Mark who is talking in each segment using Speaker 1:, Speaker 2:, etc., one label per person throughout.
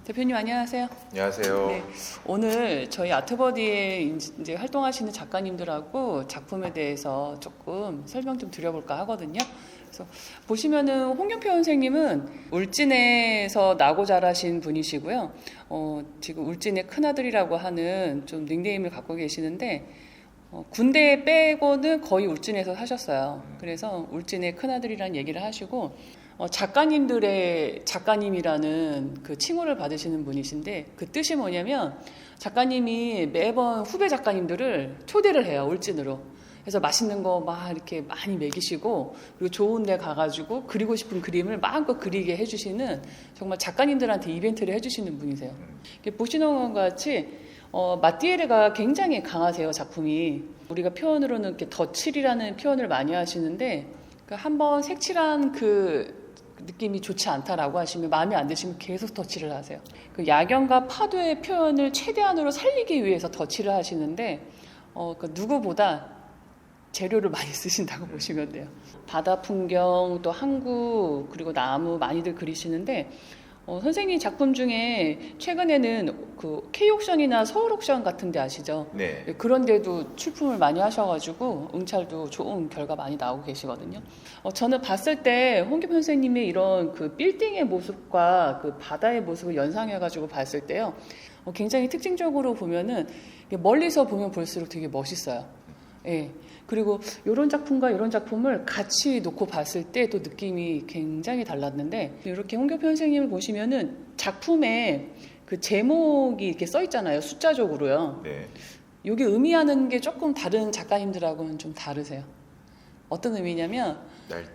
Speaker 1: 대표님 안녕하세요.
Speaker 2: 안녕하세요.
Speaker 1: 네, 오늘 저희 아트버디에 이제 활동하시는 작가님들하고 작품에 대해서 조금 설명 좀 드려볼까 하거든요. 그래서 보시면은 홍경표 선생님은 울진에서 나고 자라신 분이시고요. 지금 울진의 큰아들이라고 하는 좀 닉네임을 갖고 계시는데 군대 빼고는 거의 울진에서 사셨어요. 그래서 울진의 큰아들이라는 얘기를 하시고 작가님들의 작가님이라는 그 칭호를 받으시는 분이신데 그 뜻이 뭐냐면 작가님이 매번 후배 작가님들을 초대를 해요. 울진으로. 그래서 맛있는 거 막 이렇게 많이 먹이시고 그리고 좋은 데 가가지고 그리고 싶은 그림을 마음껏 그리게 해주시는 정말 작가님들한테 이벤트를 해주시는 분이세요. 보시는 것과 같이 마띠에르가 굉장히 강하세요. 작품이. 우리가 표현으로는 이렇게 덧칠이라는 표현을 많이 하시는데 한번 색칠한 그 느낌이 좋지 않다라고 하시면 마음에 안 드시면 계속 덧칠을 하세요. 그 야경과 파도의 표현을 최대한으로 살리기 위해서 덧칠을 하시는데 누구보다 재료를 많이 쓰신다고 보시면 돼요. 바다 풍경, 또 항구, 그리고 나무 많이들 그리시는데 선생님 작품 중에 최근에는 그 K옥션이나 서울옥션 같은 데 아시죠?
Speaker 2: 네.
Speaker 1: 그런 데도 출품을 많이 하셔가지고 응찰도 좋은 결과 많이 나오고 계시거든요. 저는 봤을 때 홍경표 선생님의 이런 그 빌딩의 모습과 그 바다의 모습을 연상해가지고 봤을 때요. 굉장히 특징적으로 보면은 멀리서 보면 볼수록 되게 멋있어요. 예. 그리고 이런 작품과 이런 작품을 같이 놓고 봤을 때 또 느낌이 굉장히 달랐는데 이렇게 홍경표 선생님을 보시면은 작품에 그 제목이 이렇게 써 있잖아요. 숫자적으로요.
Speaker 2: 네.
Speaker 1: 이게 의미하는 게 조금 다른 작가님들하고는 좀 다르세요. 어떤 의미냐면
Speaker 2: 날짜.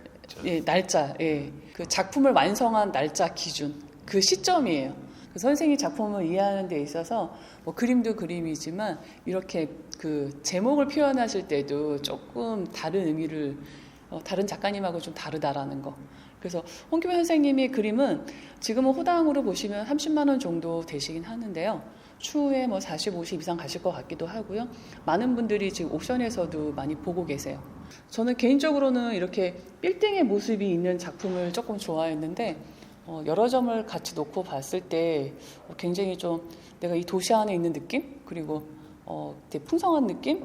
Speaker 1: 예, 날짜. 예. 그 작품을 완성한 날짜 기준. 그 시점이에요. 그 선생님 작품을 이해하는 데 있어서 뭐 그림도 그림이지만 이렇게 그 제목을 표현하실 때도 조금 다른 의미를 다른 작가님하고 좀 다르다라는 거. 그래서 홍경표 선생님의 그림은 지금은 호당으로 보시면 30만 원 정도 되시긴 하는데요. 추후에 뭐 40, 50 이상 가실 것 같기도 하고요. 많은 분들이 지금 옥션에서도 많이 보고 계세요. 저는 개인적으로는 이렇게 빌딩의 모습이 있는 작품을 조금 좋아했는데 여러 점을 같이 놓고 봤을 때 굉장히 좀 내가 이 도시 안에 있는 느낌? 그리고 되게 풍성한 느낌?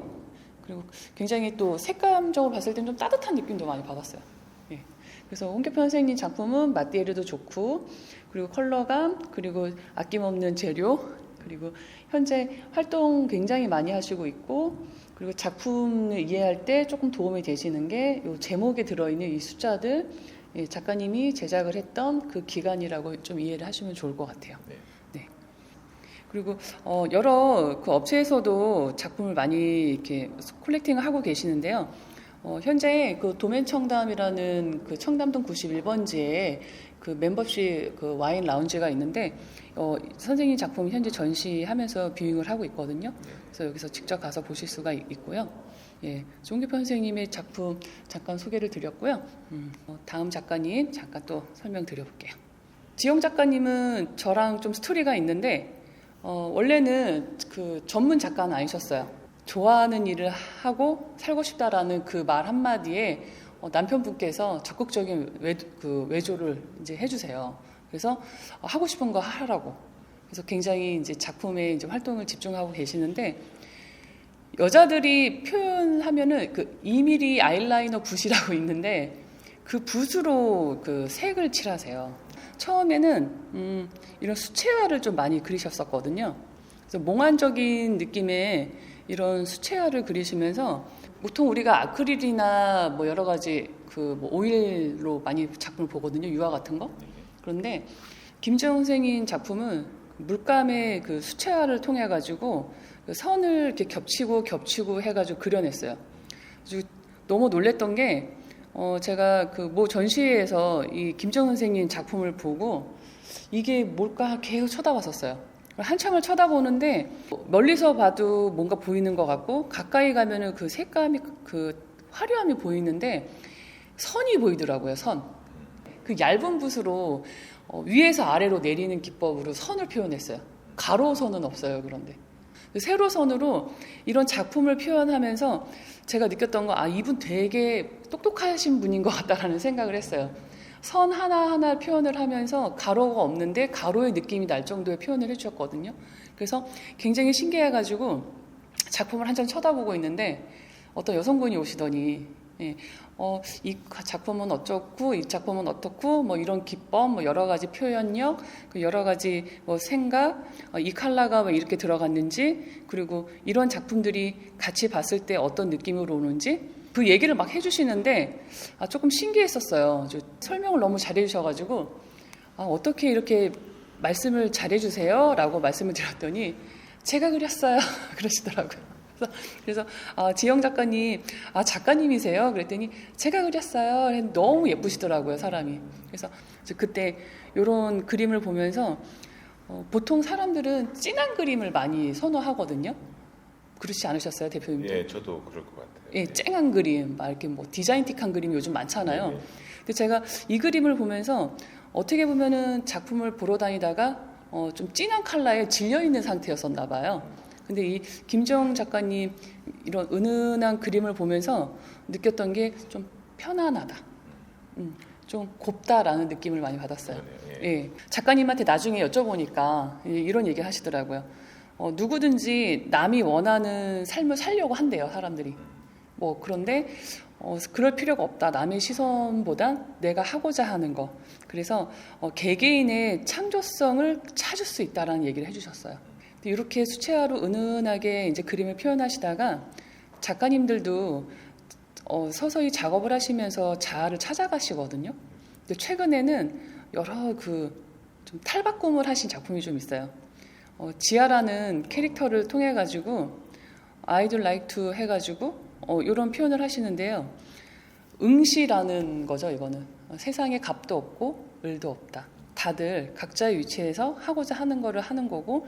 Speaker 1: 그리고 굉장히 또 색감적으로 봤을 때는 좀 따뜻한 느낌도 많이 받았어요. 예. 그래서 홍경표 선생님 작품은 마띠에르도 좋고 그리고 컬러감 그리고 아낌없는 재료 그리고 현재 활동 굉장히 많이 하시고 있고 그리고 작품을 이해할 때 조금 도움이 되시는 게 이 제목에 들어있는 이 숫자들 작가님이 제작을 했던 그 기간이라고 좀 이해를 하시면 좋을 것 같아요.
Speaker 2: 네.
Speaker 1: 네. 그리고 여러 그 업체에서도 작품을 많이 이렇게 콜렉팅을 하고 계시는데요. 현재 그 도맨청담이라는 그 청담동 91번지에 그 멤버십 그 와인 라운지가 있는데 선생님 작품 현재 전시하면서 뷰잉을 하고 있거든요. 그래서 여기서 직접 가서 보실 수가 있고요. 예, 홍경표 선생님의 작품 잠깐 소개를 드렸고요. 다음 작가님 잠깐 또 설명드려볼게요. 지영 작가님은 저랑 좀 스토리가 있는데 원래는 그 전문 작가는 아니셨어요. 좋아하는 일을 하고 살고 싶다라는 그 말 한마디에 남편분께서 적극적인 외조를 이제 해주세요. 그래서 하고 싶은 거 하라고. 그래서 굉장히 이제 작품에 이제 활동을 집중하고 계시는데 여자들이 표현하면은 그 2mm 아이라이너 붓이라고 있는데 그 붓으로 그 색을 칠하세요. 처음에는 이런 수채화를 좀 많이 그리셨었거든요. 그래서 몽환적인 느낌의 이런 수채화를 그리시면서 보통 우리가 아크릴이나 뭐 여러 가지 그 뭐 오일로 많이 작품을 보거든요. 유화 같은 거. 그런데 김재영 선생님 작품은 물감의 그 수채화를 통해 가지고 선을 이렇게 겹치고 해가지고 그려냈어요. 그래서 너무 놀랬던 게 제가 그 모 전시회에서 이 김재영 선생님 작품을 보고 이게 뭘까 계속 쳐다봤었어요. 한참을 쳐다보는데 멀리서 봐도 뭔가 보이는 것 같고 가까이 가면은 그 색감이 그 화려함이 보이는데 선이 보이더라고요. 선. 그 얇은 붓으로 위에서 아래로 내리는 기법으로 선을 표현했어요. 가로선은 없어요. 그런데 세로선으로 이런 작품을 표현하면서 제가 느꼈던 거 이분 되게 똑똑하신 분인 것 같다라는 생각을 했어요. 선 하나하나 표현을 하면서 가로가 없는데 가로의 느낌이 날 정도의 표현을 해주셨거든요. 그래서 굉장히 신기해가지고 작품을 한참 쳐다보고 있는데 어떤 여성분이 오시더니 예, 이 작품은 어쩌고 이 작품은 어떻고 뭐 이런 기법 뭐 여러 가지 표현력 그 여러 가지 뭐 생각 이 컬러가 왜 이렇게 들어갔는지 그리고 이런 작품들이 같이 봤을 때 어떤 느낌으로 오는지 그 얘기를 막 해주시는데 조금 신기했었어요. 설명을 너무 잘해주셔가지고 어떻게 이렇게 말씀을 잘해주세요? 라고 말씀을 드렸더니 제가 그렸어요. 그러시더라고요. 그래서 지영 작가님, 작가님이세요? 그랬더니 제가 그렸어요. 너무 예쁘시더라고요, 사람이. 그래서 그때 이런 그림을 보면서 보통 사람들은 진한 그림을 많이 선호하거든요. 그렇지 않으셨어요, 대표님도?
Speaker 2: 예, 저도 그럴 것 같아요.
Speaker 1: 예, 쨍한 그림, 막 이렇게 뭐 디자인틱한 그림이 요즘 많잖아요.
Speaker 2: 네.
Speaker 1: 근데 제가 이 그림을 보면서 어떻게 보면은 작품을 보러 다니다가 좀 진한 컬러에 질려 있는 상태였었나 봐요. 근데 이 김지영 작가님 이런 은은한 그림을 보면서 느꼈던 게 좀 편안하다. 좀 곱다라는 느낌을 많이 받았어요. 예. 작가님한테 나중에 여쭤보니까 이런 얘기 하시더라고요. 누구든지 남이 원하는 삶을 살려고 한대요, 사람들이. 뭐 그런데 그럴 필요가 없다. 남의 시선보다 내가 하고자 하는 거. 그래서 개개인의 창조성을 찾을 수 있다라는 얘기를 해주셨어요. 이렇게 수채화로 은은하게 이제 그림을 표현하시다가 작가님들도 서서히 작업을 하시면서 자아를 찾아가시거든요. 근데 최근에는 여러 좀 탈바꿈을 하신 작품이 좀 있어요. 지아라는 캐릭터를 통해 가지고 I'd like to 해가지고 이런 표현을 하시는데요. 응시라는 거죠. 이거는 세상에 갑도 없고 을도 없다. 다들 각자의 위치에서 하고자 하는 거를 하는 거고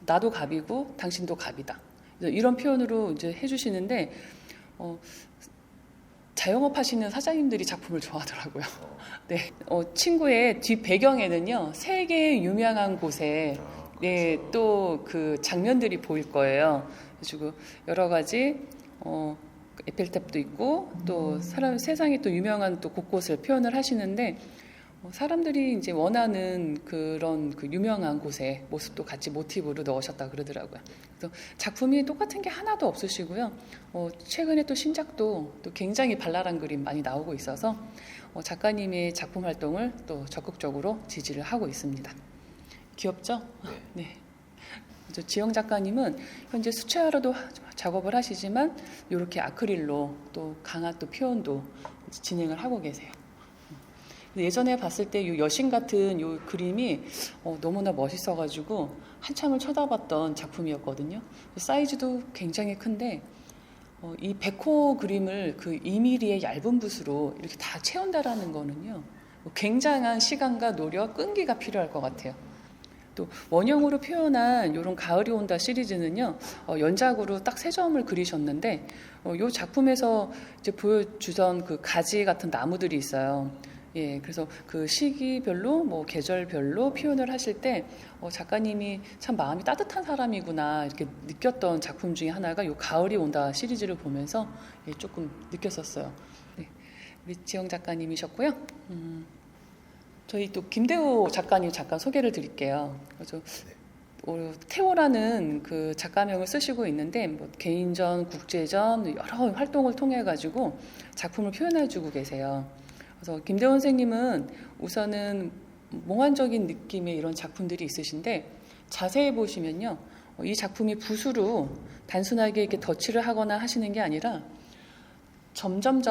Speaker 1: 나도 갑이고 당신도 갑이다. 이런 표현으로 이제 해주시는데 자영업 하시는 사장님들이 작품을 좋아하더라고요. 네, 친구의 뒷 배경에는요 세계 유명한 곳에 네, 또 그 장면들이 보일 거예요. 그래가지고 여러 가지 에펠탑도 있고 또 세상에 또 유명한 또 곳곳을 표현을 하시는데 사람들이 이제 원하는 그런 그 유명한 곳의 모습도 같이 모티브로 넣으셨다 그러더라고요. 그래서 작품이 똑같은 게 하나도 없으시고요. 최근에 또 신작도 또 굉장히 발랄한 그림 많이 나오고 있어서 작가님의 작품 활동을 또 적극적으로 지지를 하고 있습니다. 귀엽죠? 네. 지영 작가님은 현재 수채화로도 작업을 하시지만 이렇게 아크릴로 또 강한 또 표현도 진행을 하고 계세요. 예전에 봤을 때 이 여신 같은 이 그림이 너무나 멋있어가지고 한참을 쳐다봤던 작품이었거든요. 사이즈도 굉장히 큰데 이 백호 그림을 그 2mm의 얇은 붓으로 이렇게 다 채운다라는 거는요. 굉장한 시간과 노력, 끈기가 필요할 것 같아요. 또 원형으로 표현한 이런 가을이 온다 시리즈는요 연작으로 딱 3점을 그리셨는데 이 작품에서 이제 보여주던 그 가지 같은 나무들이 있어요. 예, 그래서 그 시기별로 뭐 계절별로 표현을 하실 때 작가님이 참 마음이 따뜻한 사람이구나 이렇게 느꼈던 작품 중에 하나가 이 가을이 온다 시리즈를 보면서 조금 느꼈었어요. 네, 우리 지영 작가님이셨고요. 저희 또 김대호 작가님 잠깐 소개를 드릴게요. 그래서 태호라는 그 작가명을 쓰시고 있는데 뭐 개인전, 국제전 여러 활동을 통해 가지고 작품을 표현해주고 계세요. 그래서 김대호 선생님은 우선은 몽환적인 느낌의 이런 작품들이 있으신데 자세히 보시면요, 이 작품이 붓으로 단순하게 이렇게 덧칠을 하거나 하시는 게 아니라 점점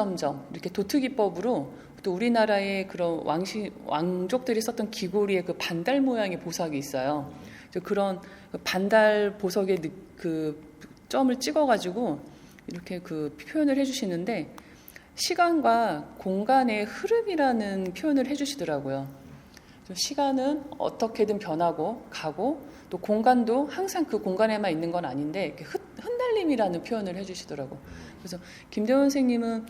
Speaker 1: 이렇게 도트 기법으로 또 우리나라의 그런 왕족들이 썼던 귀고리에 그 반달 모양의 보석이 있어요. 그런 반달 보석의 그 점을 찍어가지고 이렇게 그 표현을 해주시는데 시간과 공간의 흐름이라는 표현을 해주시더라고요. 시간은 어떻게든 변하고 가고 또 공간도 항상 그 공간에만 있는 건 아닌데 흩날림이라는 표현을 해주시더라고요. 그래서 김대원 선생님은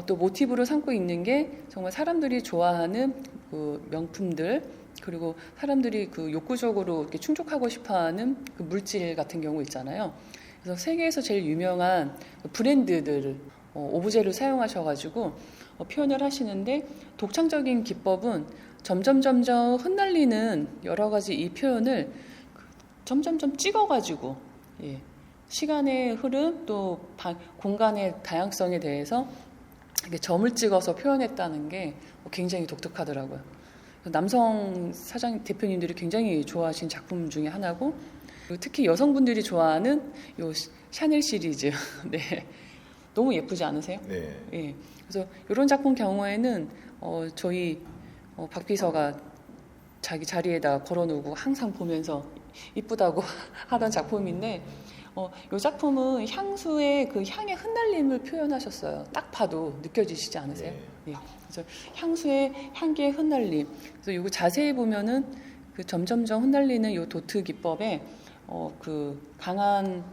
Speaker 1: 또 모티브로 삼고 있는 게 정말 사람들이 좋아하는 그 명품들 그리고 사람들이 그 욕구적으로 이렇게 충족하고 싶어하는 그 물질 같은 경우 있잖아요. 그래서 세계에서 제일 유명한 브랜드들을 오브제를 사용하셔가지고 표현을 하시는데 독창적인 기법은 점점 흩날리는 여러 가지 이 표현을 점점 찍어가지고 시간의 흐름 또 공간의 다양성에 대해서 점을 찍어서 표현했다는 게 굉장히 독특하더라고요. 남성 대표님들이 굉장히 좋아하신 작품 중에 하나고 특히 여성분들이 좋아하는 요 샤넬 시리즈 네. 너무 예쁘지 않으세요?
Speaker 2: 네.
Speaker 1: 예. 그래서 이런 작품 경우에는 저희 박 비서가 자기 자리에다 걸어놓고 항상 보면서 이쁘다고 하던 작품인데 이 작품은 향수의 그 향의 흩날림을 표현하셨어요. 딱 봐도 느껴지시지 않으세요?
Speaker 2: 네.
Speaker 1: 예. 그래서 향수의 향기의 흩날림. 그래서 이거 자세히 보면은 그 점점점 흩날리는 이 도트 기법에 그 강한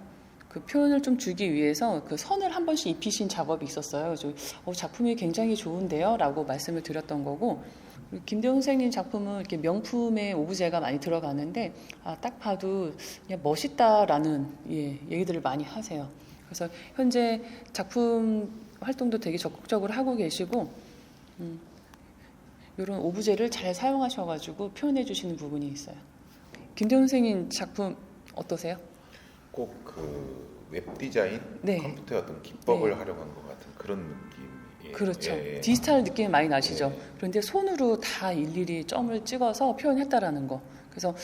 Speaker 1: 그 표현을 좀 주기 위해서 그 선을 한 번씩 입히신 작업이 있었어요. 그래서 작품이 굉장히 좋은데요? 라고 말씀을 드렸던 거고, 김대훈 선생님 작품은 이렇게 명품의 오브제가 많이 들어가는데, 딱 봐도 그냥 멋있다라는 얘기들을 많이 하세요. 그래서 현재 작품 활동도 되게 적극적으로 하고 계시고, 이런 오브제를 잘 사용하셔가지고 표현해 주시는 부분이 있어요. 김대훈 선생님 작품 어떠세요?
Speaker 2: 꼭 그 웹디자인,
Speaker 1: 네.
Speaker 2: 컴퓨터의 어떤 기법을
Speaker 1: 네.
Speaker 2: 활용한 것 같은 그런 느낌이에요.
Speaker 1: 그렇죠.
Speaker 2: 예.
Speaker 1: 디지털 느낌이 많이 나시죠.
Speaker 2: 예.
Speaker 1: 그런데 손으로 다 일일이 점을 찍어서 표현했다라는 거. 그래서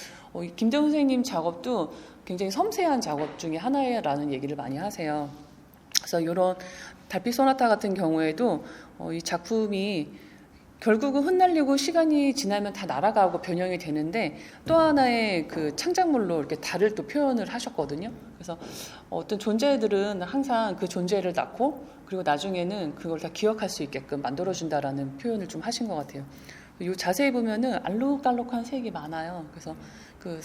Speaker 1: 김대훈 선생님 작업도 굉장히 섬세한 작업 중에 하나라는 얘기를 많이 하세요. 그래서 이런 달빛 소나타 같은 경우에도 이 작품이 결국은 흩날리고 시간이 지나면 다 날아가고 변형이 되는데 또 하나의 그 창작물로 이렇게 달을 또 표현을 하셨거든요. 그래서 어떤 존재들은 항상 그 존재를 낳고 그리고 나중에는 그걸 다 기억할 수 있게끔 만들어준다라는 표현을 좀 하신 것 같아요. 이 자세히 보면은 알록달록한 색이 많아요. 그래서 그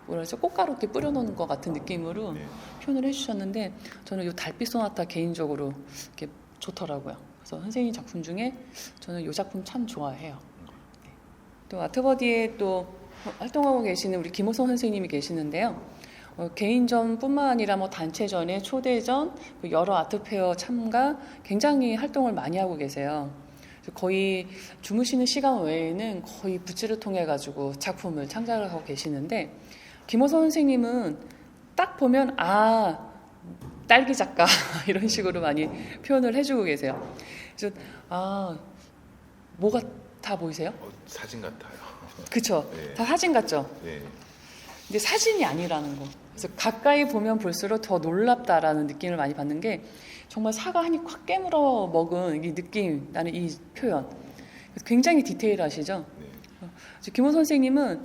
Speaker 1: 뭐라죠 꽃가루 이렇게 뿌려놓는 것 같은 느낌으로
Speaker 2: 네.
Speaker 1: 표현을 해주셨는데 저는 이 달빛 소나타 개인적으로 이렇게 좋더라고요. 그래서 선생님 작품 중에 저는 이 작품 참 좋아해요. 또 아트버디에 또 활동하고 계시는 우리 김호성 선생님이 계시는데요. 개인전뿐만 아니라 뭐 단체전에 초대전, 여러 아트페어 참가 굉장히 활동을 많이 하고 계세요. 거의 주무시는 시간 외에는 거의 붓질을 통해 가지고 작품을 창작을 하고 계시는데 김호성 선생님은 딱 보면 딸기 작가 이런 식으로 많이 표현을 해주고 계세요. 그래서 뭐 같아 보이세요?
Speaker 2: 사진 같아요.
Speaker 1: 그쵸?
Speaker 2: 네.
Speaker 1: 다 사진 같죠?
Speaker 2: 네.
Speaker 1: 근데 사진이 아니라는 거. 그래서 가까이 보면 볼수록 더 놀랍다라는 느낌을 많이 받는 게 정말 사과 한 입 확 깨물어 먹은 이 느낌, 나는 이 표현. 굉장히 디테일하시죠?
Speaker 2: 네.
Speaker 1: 김호 선생님은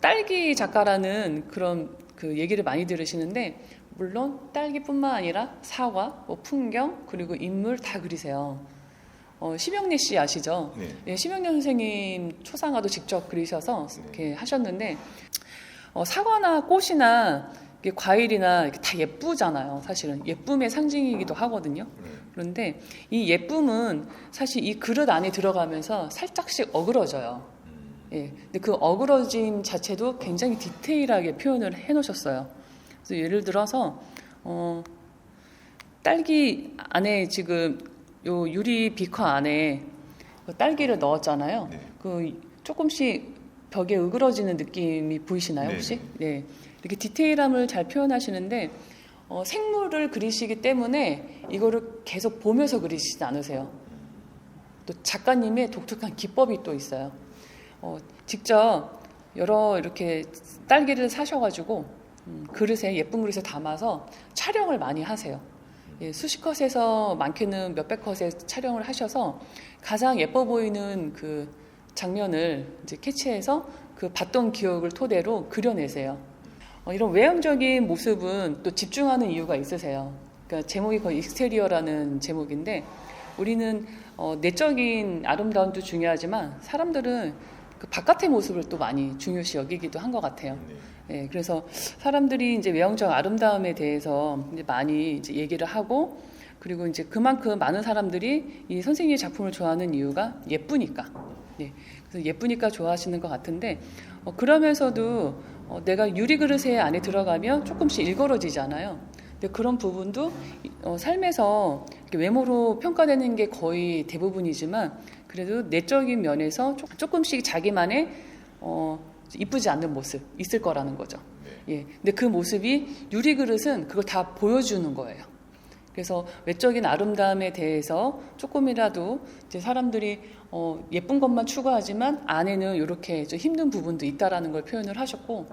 Speaker 1: 딸기 작가라는 그런 그 얘기를 많이 들으시는데 물론 딸기뿐만 아니라 사과, 풍경, 그리고 인물 다 그리세요. 심영래 씨 아시죠?
Speaker 2: 네.
Speaker 1: 네, 심영래 선생님 초상화도 직접 그리셔서 이렇게 하셨는데 사과나 꽃이나 과일이나 이렇게 다 예쁘잖아요. 사실은 예쁨의 상징이기도 하거든요. 그런데 이 예쁨은 사실 이 그릇 안에 들어가면서 살짝씩 어그러져요. 예, 근데 그 어그러짐 자체도 굉장히 디테일하게 표현을 해놓으셨어요. 그래서 예를 들어서 딸기 안에 지금 요 유리 비커 안에 딸기를 넣었잖아요.
Speaker 2: 네.
Speaker 1: 그 조금씩 벽에 으그러지는 느낌이 보이시나요 혹시? 네. 이렇게 디테일함을 잘 표현하시는데 생물을 그리시기 때문에 이거를 계속 보면서 그리시지 않으세요. 또 작가님의 독특한 기법이 또 있어요. 직접 여러 이렇게 딸기를 사셔가지고 그릇에 예쁜 그릇에 담아서 촬영을 많이 하세요. 예, 수십 컷에서 많게는 몇백 컷에 촬영을 하셔서 가장 예뻐 보이는 그 장면을 이제 캐치해서 그 봤던 기억을 토대로 그려내세요. 이런 외형적인 모습은 또 집중하는 이유가 있으세요. 그러니까 제목이 거의 익스테리어라는 제목인데 우리는 내적인 아름다움도 중요하지만 사람들은 그 바깥의 모습을 또 많이 중요시 여기기도 한 것 같아요. 예, 그래서 사람들이 이제 외형적 아름다움에 대해서 이제 많이 이제 얘기를 하고 그리고 이제 그만큼 많은 사람들이 이 선생님의 작품을 좋아하는 이유가 예쁘니까. 예, 그래서 예쁘니까 좋아하시는 것 같은데 그러면서도 내가 유리 그릇에 안에 들어가면 조금씩 일그러지잖아요. 근데 그런 부분도 삶에서 이렇게 외모로 평가되는 게 거의 대부분이지만 그래도 내적인 면에서 조금씩 자기만의 이쁘지 않는 모습 있을 거라는 거죠.
Speaker 2: 네.
Speaker 1: 예. 근데 그 모습이 유리그릇은 그걸 다 보여주는 거예요. 그래서 외적인 아름다움에 대해서 조금이라도 이제 사람들이 예쁜 것만 추구하지만 안에는 이렇게 좀 힘든 부분도 있다라는 걸 표현을 하셨고,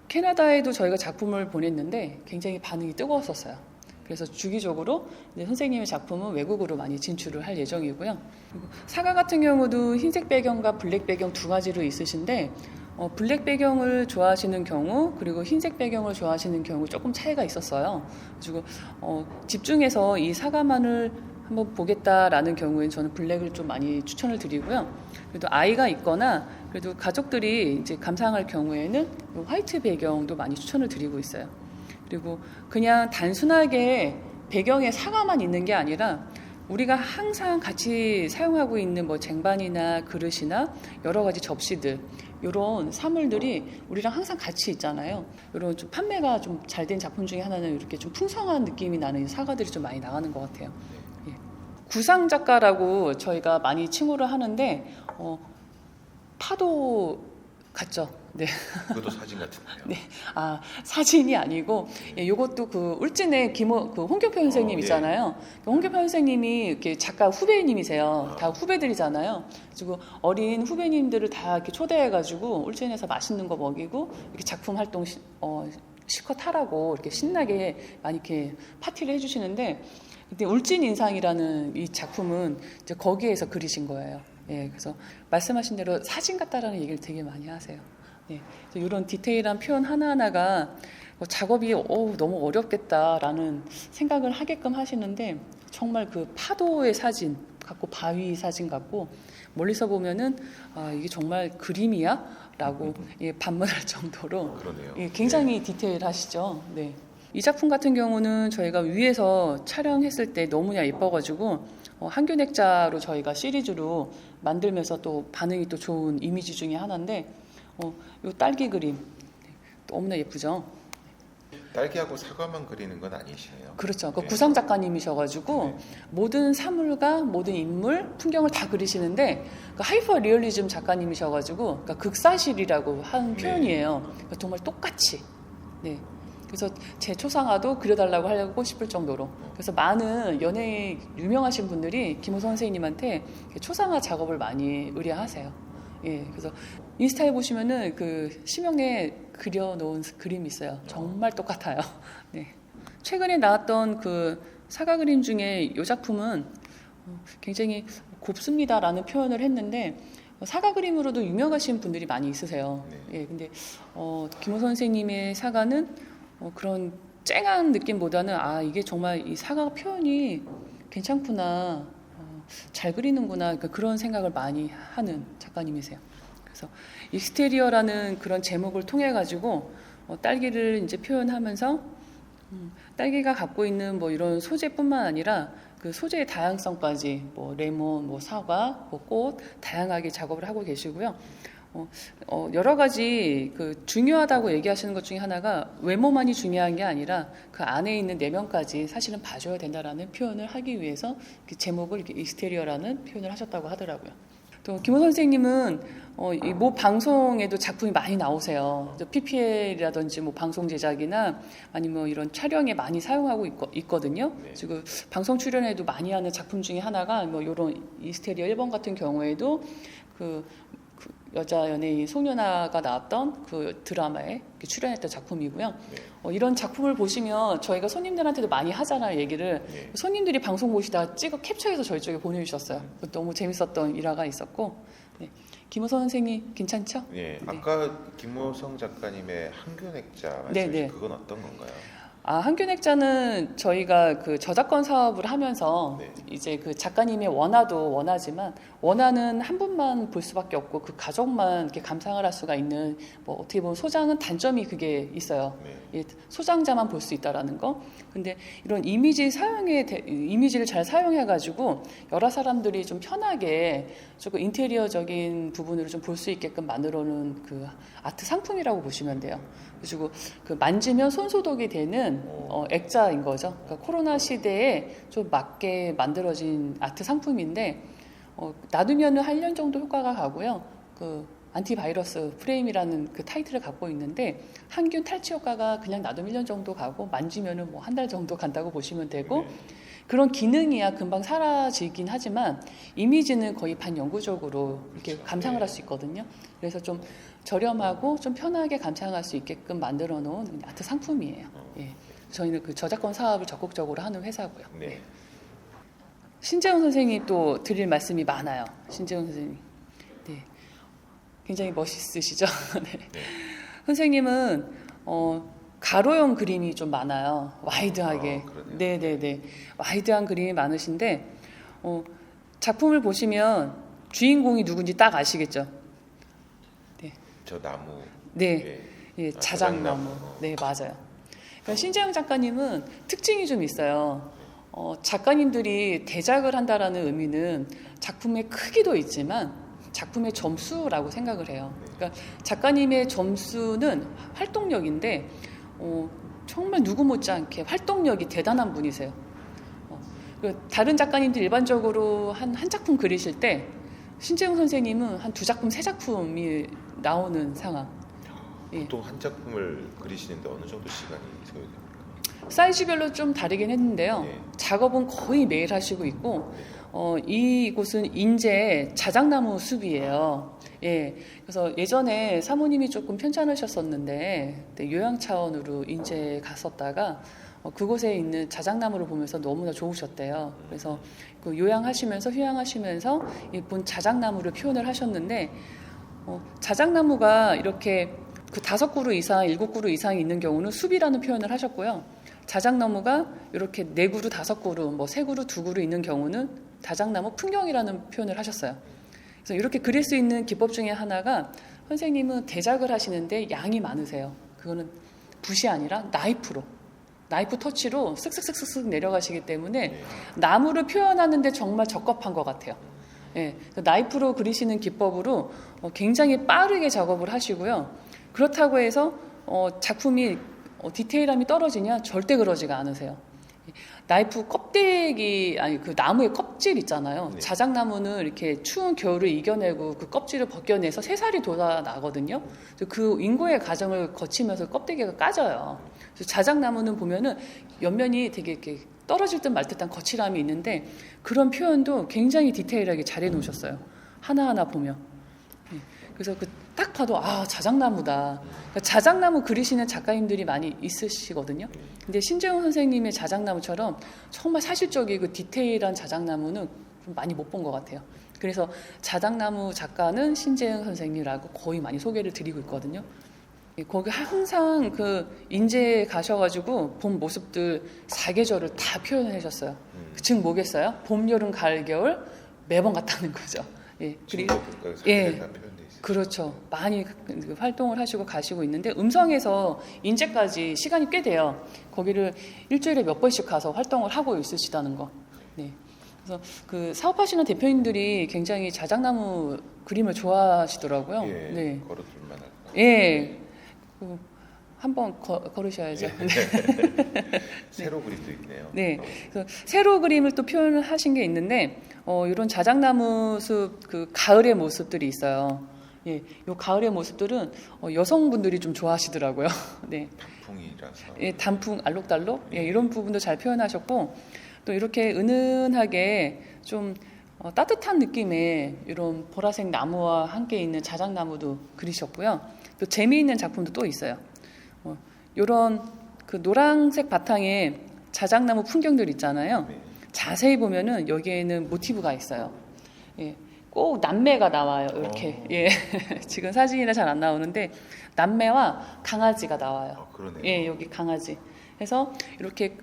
Speaker 1: 캐나다에도 저희가 작품을 보냈는데 굉장히 반응이 뜨거웠었어요. 그래서 주기적으로 이제 선생님의 작품은 외국으로 많이 진출을 할 예정이고요. 그리고 사과 같은 경우도 흰색 배경과 블랙 배경 두 가지로 있으신데 블랙 배경을 좋아하시는 경우 그리고 흰색 배경을 좋아하시는 경우 조금 차이가 있었어요. 그리고 집중해서 이 사과만을 한번 보겠다라는 경우에는 저는 블랙을 좀 많이 추천을 드리고요. 그래도 아이가 있거나 그래도 가족들이 이제 감상할 경우에는 화이트 배경도 많이 추천을 드리고 있어요. 그리고 그냥 단순하게 배경에 사과만 있는 게 아니라 우리가 항상 같이 사용하고 있는 뭐 쟁반이나 그릇이나 여러 가지 접시들 이런 사물들이 우리랑 항상 같이 있잖아요. 이런 좀 판매가 좀 잘 된 작품 중에 하나는 이렇게 좀 풍성한 느낌이 나는 사과들이 좀 많이 나가는 것 같아요. 예. 구상 작가라고 저희가 많이 칭호를 하는데 파도 같죠. 네.
Speaker 2: 그것도 사진 같은데요.
Speaker 1: 네. 아, 사진이 아니고, 예, 요것도 그 울진의 그 홍경표 선생님 있잖아요. 그 홍경표 선생님이 이렇게 작가 후배님이세요. 다 후배들이잖아요. 그리고 어린 후배님들을 다 이렇게 초대해가지고 울진에서 맛있는 거 먹이고, 이렇게 작품 활동 실컷 하라고 이렇게 신나게 많이 이렇게 파티를 해주시는데, 근데 울진 인상이라는 이 작품은 이제 거기에서 그리신 거예요. 예, 그래서 말씀하신 대로 사진 같다라는 얘기를 되게 많이 하세요. 예, 이런 디테일한 표현 하나하나가 작업이 너무 어렵겠다라는 생각을 하게끔 하시는데 정말 그 파도의 사진 같고 바위 사진 같고 멀리서 보면은 이게 정말 그림이야? 라고 예, 반문할 정도로
Speaker 2: 그러네요.
Speaker 1: 예, 굉장히 디테일하시죠. 네. 이 작품 같은 경우는 저희가 위에서 촬영했을 때 너무나 예뻐가지고 한균액자로 저희가 시리즈로 만들면서 또 반응이 또 좋은 이미지 중에 하나인데 이 딸기 그림 너무나 예쁘죠.
Speaker 2: 딸기하고 사과만 그리는 건 아니시네요.
Speaker 1: 그렇죠. 그
Speaker 2: 네.
Speaker 1: 구상 작가님이셔가지고
Speaker 2: 네.
Speaker 1: 모든 사물과 모든 인물, 풍경을 다 그리시는데 그 하이퍼 리얼리즘 작가님이셔가지고 그러니까 극사실이라고 하는 표현이에요. 그러니까 정말 똑같이. 네. 그래서 제 초상화도 그려달라고 하고 싶을 정도로. 그래서 많은 연예인 유명하신 분들이 김호선 선생님한테 초상화 작업을 많이 의뢰하세요. 예, 그래서 인스타에 보시면은 그 심형래 그려놓은 그림이 있어요. 정말 똑같아요. 네. 최근에 나왔던 그 사과 그림 중에 이 작품은 굉장히 곱습니다라는 표현을 했는데 사과 그림으로도 유명하신 분들이 많이 있으세요.
Speaker 2: 네.
Speaker 1: 예, 근데 김호선 선생님의 사과는 그런 쨍한 느낌보다는 이게 정말 이 사과 표현이 괜찮구나, 잘 그리는구나, 그러니까 그런 생각을 많이 하는 작가님이세요. 그래서 익스테리어라는 그런 제목을 통해 가지고 딸기를 이제 표현하면서 딸기가 갖고 있는 뭐 이런 소재뿐만 아니라 그 소재의 다양성까지 뭐 레몬, 뭐 사과, 뭐 꽃 다양하게 작업을 하고 계시고요. 여러 가지 그 중요하다고 얘기하시는 것 중에 하나가 외모만이 중요한 게 아니라 그 안에 있는 내면까지 사실은 봐줘야 된다라는 표현을 하기 위해서 그 제목을 이렇게 익스테리어라는 표현을 하셨다고 하더라고요. 또 김호 선생님은 이 모 방송에도 작품이 많이 나오세요. PPL이라든지 뭐 방송 제작이나 아니면 뭐 이런 촬영에 많이 사용하고 있거든요.
Speaker 2: 네.
Speaker 1: 지금 방송 출연에도 많이 하는 작품 중에 하나가 뭐 이런 익스테리어 1번 같은 경우에도 그 여자 연예인 송윤아가 나왔던 그 드라마에 출연했던 작품이고요.
Speaker 2: 네.
Speaker 1: 이런 작품을 보시면 저희가 손님들한테도 많이 하잖아요, 얘기를.
Speaker 2: 네.
Speaker 1: 손님들이 방송 보시다가 캡처해서 저희 쪽에 보내주셨어요. 너무 재밌었던 일화가 있었고. 네. 김호선 선생님 괜찮죠?
Speaker 2: 네.
Speaker 1: 네.
Speaker 2: 아까 김호성 작가님의 한균액자 말씀하신
Speaker 1: 네, 네.
Speaker 2: 그건 어떤 건가요?
Speaker 1: 한균액자는 저희가 그 저작권 사업을 하면서
Speaker 2: 네.
Speaker 1: 이제 그 작가님의 원화도 원화지만 원화는 한 분만 볼 수밖에 없고 그 가족만 이렇게 감상을 할 수가 있는 뭐 어떻게 보면 소장은 단점이 그게 있어요.
Speaker 2: 네.
Speaker 1: 예, 소장자만 볼 수 있다라는 거. 근데 이런 이미지를 잘 사용해가지고 여러 사람들이 좀 편하게 조금 인테리어적인 부분으로 좀 볼 수 있게끔 만들어놓은 그 아트 상품이라고 보시면 돼요. 그리고 그 만지면 손 소독이 되는 있는 액자인 거죠. 그러니까 코로나 시대에 좀 맞게 만들어진 아트 상품인데 놔두면은 한 년 정도 효과가 가고요. 그 안티바이러스 프레임이라는 그 타이틀을 갖고 있는데 항균 탈취 효과가 그냥 놔두면 1년 정도 가고 만지면은 뭐 한 달 정도 간다고 보시면 되고 그런 기능이야 금방 사라지긴 하지만 이미지는 거의 반영구적으로 이렇게 감상을 할 수 있거든요. 그래서 좀 저렴하고 좀 편하게 감상할 수 있게끔 만들어 놓은 아트 상품이에요. 예. 저희는 그 저작권 사업을 적극적으로 하는 회사고요.
Speaker 2: 네.
Speaker 1: 예. 신재훈 선생님 또 드릴 말씀이 많아요. 신재훈 선생님. 네. 굉장히 멋있으시죠? 네.
Speaker 2: 네.
Speaker 1: 선생님은 가로형 그림이 좀 많아요. 와이드하게.
Speaker 2: 그러네요.
Speaker 1: 네네네. 와이드한 그림이 많으신데 작품을 보시면 주인공이 누군지 딱 아시겠죠? 네.
Speaker 2: 저 나무.
Speaker 1: 네. 예, 자작나무. 네, 맞아요. 그러니까 신재영 작가님은 특징이 좀 있어요. 작가님들이 대작을 한다라는 의미는 작품의 크기도 있지만 작품의 점수라고 생각을 해요. 그러니까 작가님의 점수는 활동력인데 정말 누구 못지않게 활동력이 대단한 분이세요. 다른 작가님들 일반적으로 한 작품 그리실 때 신재영 선생님은 한 2작품, 3작품이 나오는 상황.
Speaker 2: 보통 한 작품을 그리시는데 어느 정도 시간이 소요됩니까?
Speaker 1: 사이즈별로 좀 다르긴 했는데요.
Speaker 2: 네.
Speaker 1: 작업은 거의 매일 하시고 있고 이곳은 인제 자작나무 숲이에요. 예, 그래서 예전에 사모님이 조금 편찮으셨었는데 요양 차원으로 인제 갔었다가 그곳에 있는 자작나무를 보면서 너무나 좋으셨대요. 그래서 그 요양하시면서 휴양하시면서 본 자작나무를 표현을 하셨는데 자작나무가 이렇게 그 5그루 이상, 7그루 이상이 있는 경우는 숲이라는 표현을 하셨고요. 자작나무가 이렇게 4그루, 5그루, 뭐 3그루, 2그루 있는 경우는 자작나무 풍경이라는 표현을 하셨어요. 그래서 이렇게 그릴 수 있는 기법 중에 하나가 선생님은 대작을 하시는데 양이 많으세요. 그거는 붓이 아니라 나이프 터치로 쓱쓱쓱쓱 내려가시기 때문에 나무를 표현하는데 정말 적합한 것 같아요. 예, 나이프로 그리시는 기법으로 굉장히 빠르게 작업을 하시고요. 그렇다고 해서 작품이 디테일함이 떨어지냐? 절대 그러지가 않으세요. 나이프 껍데기, 아니 그 나무의 껍질 있잖아요.
Speaker 2: 네.
Speaker 1: 자작나무는 이렇게 추운 겨울을 이겨내고 그 껍질을 벗겨내서 새살이 돋아나거든요. 그 인고의 과정을 거치면서 껍데기가 까져요. 그래서 자작나무는 보면은 옆면이 되게 이렇게 떨어질 듯 말 듯한 거칠함이 있는데 그런 표현도 굉장히 디테일하게 잘 해놓으셨어요. 하나하나 보면. 그래서 딱 봐도 자작나무다. 그러니까 자작나무 그리시는 작가님들이 많이 있으시거든요. 근데 신재훈 선생님의 자작나무처럼 정말 사실적이고 디테일한 자작나무는 좀 많이 못 본 것 같아요. 그래서 자작나무 작가는 신재훈 선생님이라고 거의 많이 소개를 드리고 있거든요. 거기 항상 그 인제에 가셔가지고 본 모습들 4계절을 다 표현해 주셨어요. 즉 뭐겠어요? 봄, 여름, 가을, 겨울 매번 갔다는 거죠. 예, 그리고 그렇죠. 많이 활동을 하시고 가시고 있는데 음성에서 인제까지 시간이 꽤 돼요. 거기를 일주일에 몇 번씩 가서 활동을 하고 있으시다는 거. 네. 그래서 그 사업하시는 대표님들이 굉장히 자작나무 그림을 좋아하시더라고요.
Speaker 2: 예,
Speaker 1: 네.
Speaker 2: 걸어둘 만한.
Speaker 1: 예. 한번 걸으셔야죠. 네.
Speaker 2: 세로 그림도 있네요.
Speaker 1: 네. 그래서 세로 그림을 또 표현을 하신 게 있는데 이런 자작나무 숲 그 가을의 모습들이 있어요. 예, 요 가을의 모습들은 여성분들이 좀 좋아하시더라고요. 네.
Speaker 2: 단풍이라서.
Speaker 1: 예, 단풍 알록달록 예, 이런 부분도 잘 표현하셨고 또 이렇게 은은하게 좀 따뜻한 느낌의 이런 보라색 나무와 함께 있는 자작나무도 그리셨고요. 또 재미있는 작품도 또 있어요. 이런 그 노란색 바탕에 자작나무 풍경들 있잖아요.
Speaker 2: 네.
Speaker 1: 자세히 보면은 여기에는 모티브가 있어요. 예, 꼭 남매가 나와요. 이렇게 예, 지금 사진이라 잘 안 나오는데 남매와 강아지가 나와요.
Speaker 2: 그러네요.
Speaker 1: 예, 여기 강아지. 그래서 이렇게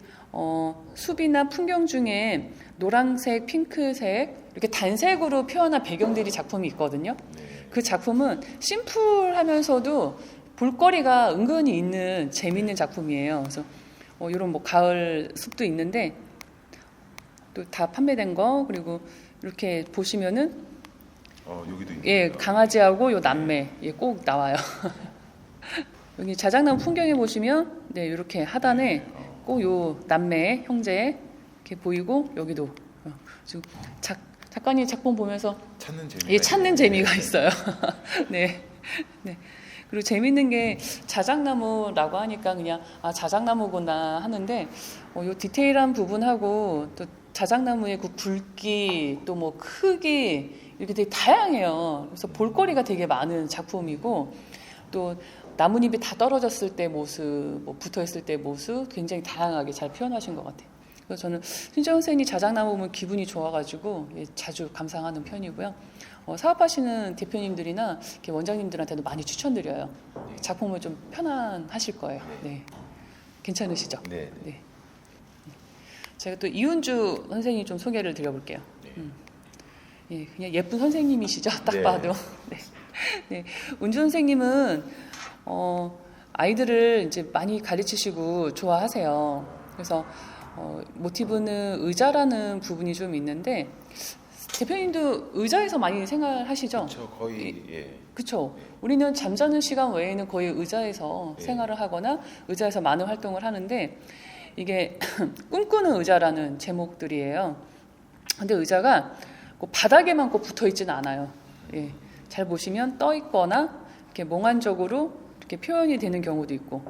Speaker 1: 숲이나 풍경 중에 노란색, 핑크색 이렇게 단색으로 표현한 배경들이 작품이 있거든요.
Speaker 2: 네.
Speaker 1: 그 작품은 심플하면서도 볼거리가 은근히 있는 재미있는 작품이에요. 그래서 이런 뭐 가을 숲도 있는데 또 다 판매된 거 그리고 이렇게 보시면은
Speaker 2: 여기도 있네요.
Speaker 1: 예 강아지하고 요 남매 예, 꼭 나와요. 여기 자작나무 풍경에 보시면 네 이렇게 하단에 있고 요 남매 형제 이렇게 보이고 여기도 지금 작가님 작품 보면서
Speaker 2: 찾는 재미가
Speaker 1: 예, 찾는 재미가
Speaker 2: 네.
Speaker 1: 있어요. 네. 네. 그리고 재밌는 게 자작나무라고 하니까 그냥 자작나무구나 하는데 요 디테일한 부분하고 또 자작나무의 그 굵기 또 뭐 크기 이렇게 되게 다양해요. 그래서 볼거리가 되게 많은 작품이고 또 나뭇잎이 다 떨어졌을 때 모습, 뭐 붙어 있을 때 모습 굉장히 다양하게 잘 표현하신 것 같아요. 그래서 저는 신재원 선생님 자작나무 보면 기분이 좋아가지고 자주 감상하는 편이고요. 사업하시는 대표님들이나 이렇게 원장님들한테도 많이 추천드려요. 작품을 좀 편안하실 거예요. 네, 괜찮으시죠?
Speaker 2: 네.
Speaker 1: 네. 제가 또 이은주 선생님 좀 소개를 드려볼게요. 예, 그냥 예쁜 선생님이시죠? 딱
Speaker 2: 네.
Speaker 1: 봐도. 네. 네. 은주 선생님은 아이들을 이제 많이 가르치시고 좋아하세요. 그래서 모티브는 의자라는 부분이 좀 있는데 대표님도 의자에서 많이 생활하시죠?
Speaker 2: 그렇죠. 거의 예.
Speaker 1: 그렇죠. 우리는 잠자는 시간 외에는 거의 의자에서
Speaker 2: 네.
Speaker 1: 생활을 하거나 의자에서 많은 활동을 하는데 이게 꿈꾸는 의자라는 제목들이에요. 근데 의자가 꼭 바닥에만 꼭 붙어 있지는 않아요. 예. 잘 보시면 떠 있거나 이렇게 몽환적으로 이렇게 표현이 되는 경우도 있고.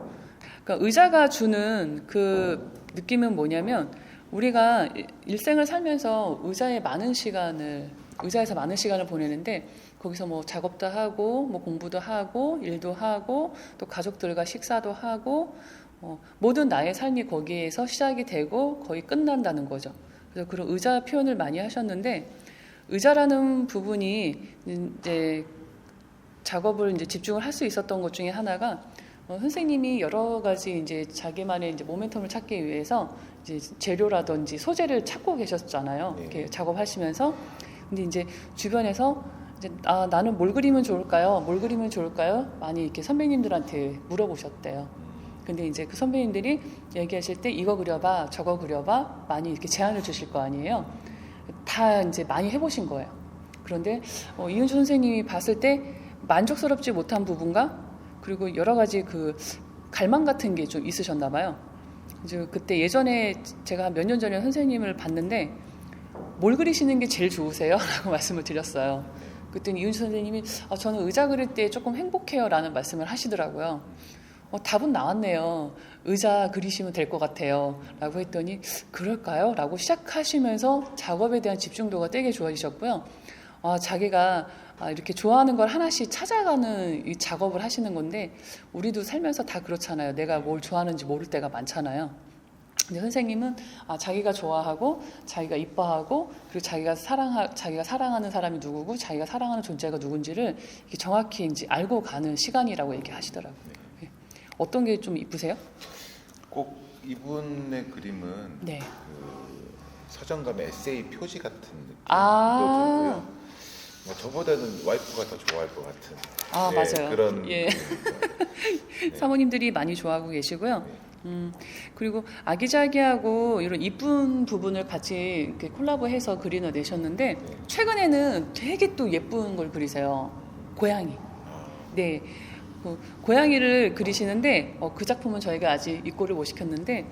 Speaker 1: 그러니까 의자가 주는 그 느낌은 뭐냐면 우리가 일생을 살면서 의자에서 많은 시간을 보내는데 거기서 뭐 작업도 하고 뭐 공부도 하고 일도 하고 또 가족들과 식사도 하고 모든 나의 삶이 거기에서 시작이 되고 거의 끝난다는 거죠. 그래서 그런 의자 표현을 많이 하셨는데 의자라는 부분이 이제 작업을 이제 집중을 할 수 있었던 것 중에 하나가 선생님이 여러 가지 이제 자기만의 이제 모멘텀을 찾기 위해서 이제 재료라든지 소재를 찾고 계셨잖아요.
Speaker 2: 네.
Speaker 1: 이렇게 작업하시면서 근데 이제 주변에서 이제 나는 뭘 그리면 좋을까요? 뭘 그리면 좋을까요? 많이 이렇게 선배님들한테 물어보셨대요. 근데 이제 그 선배님들이 얘기하실 때 이거 그려봐, 저거 그려봐 많이 이렇게 제안을 주실 거 아니에요. 다 이제 많이 해보신 거예요. 그런데 이은주 선생님이 봤을 때 만족스럽지 못한 부분과 그리고 여러 가지 그 갈망 같은 게 좀 있으셨나 봐요. 이제 그때 예전에 제가 몇 년 전에 선생님을 봤는데 뭘 그리시는 게 제일 좋으세요? 라고 말씀을 드렸어요. 그랬더니 이은주 선생님이 저는 의자 그릴 때 조금 행복해요 라는 말씀을 하시더라고요. 답은 나왔네요. 의자 그리시면 될 것 같아요. 라고 했더니 그럴까요? 라고 시작하시면서 작업에 대한 집중도가 되게 좋아지셨고요. 자기가 이렇게 좋아하는 걸 하나씩 찾아가는 이 작업을 하시는 건데 우리도 살면서 다 그렇잖아요. 내가 뭘 좋아하는지 모를 때가 많잖아요. 근데 선생님은 자기가 좋아하고 자기가 이뻐하고 그리고 자기가 사랑하는 사람이 누구고 자기가 사랑하는 존재가 누군지를 이렇게 정확히 이제 알고 가는 시간이라고 얘기하시더라고요. 어떤 게 좀 이쁘세요?
Speaker 2: 꼭 이분의 그림은
Speaker 1: 네.
Speaker 2: 그 서정감의 에세이 표지 같은 느낌도
Speaker 1: 아.
Speaker 2: 들고요. 저보다는 와이프가 더 좋아할 것 같은.
Speaker 1: 맞아요.
Speaker 2: 그런.
Speaker 1: 예. 사모님들이 많이 좋아하고 계시고요. 그리고 아기자기하고 이런 이쁜 부분을 같이 이렇게 콜라보해서 그림을 내셨는데 최근에는 되게 또 예쁜 걸 그리세요. 고양이. 네. 고양이를 그리시는데 그 작품은 저희가 아직 입고를 못 시켰는데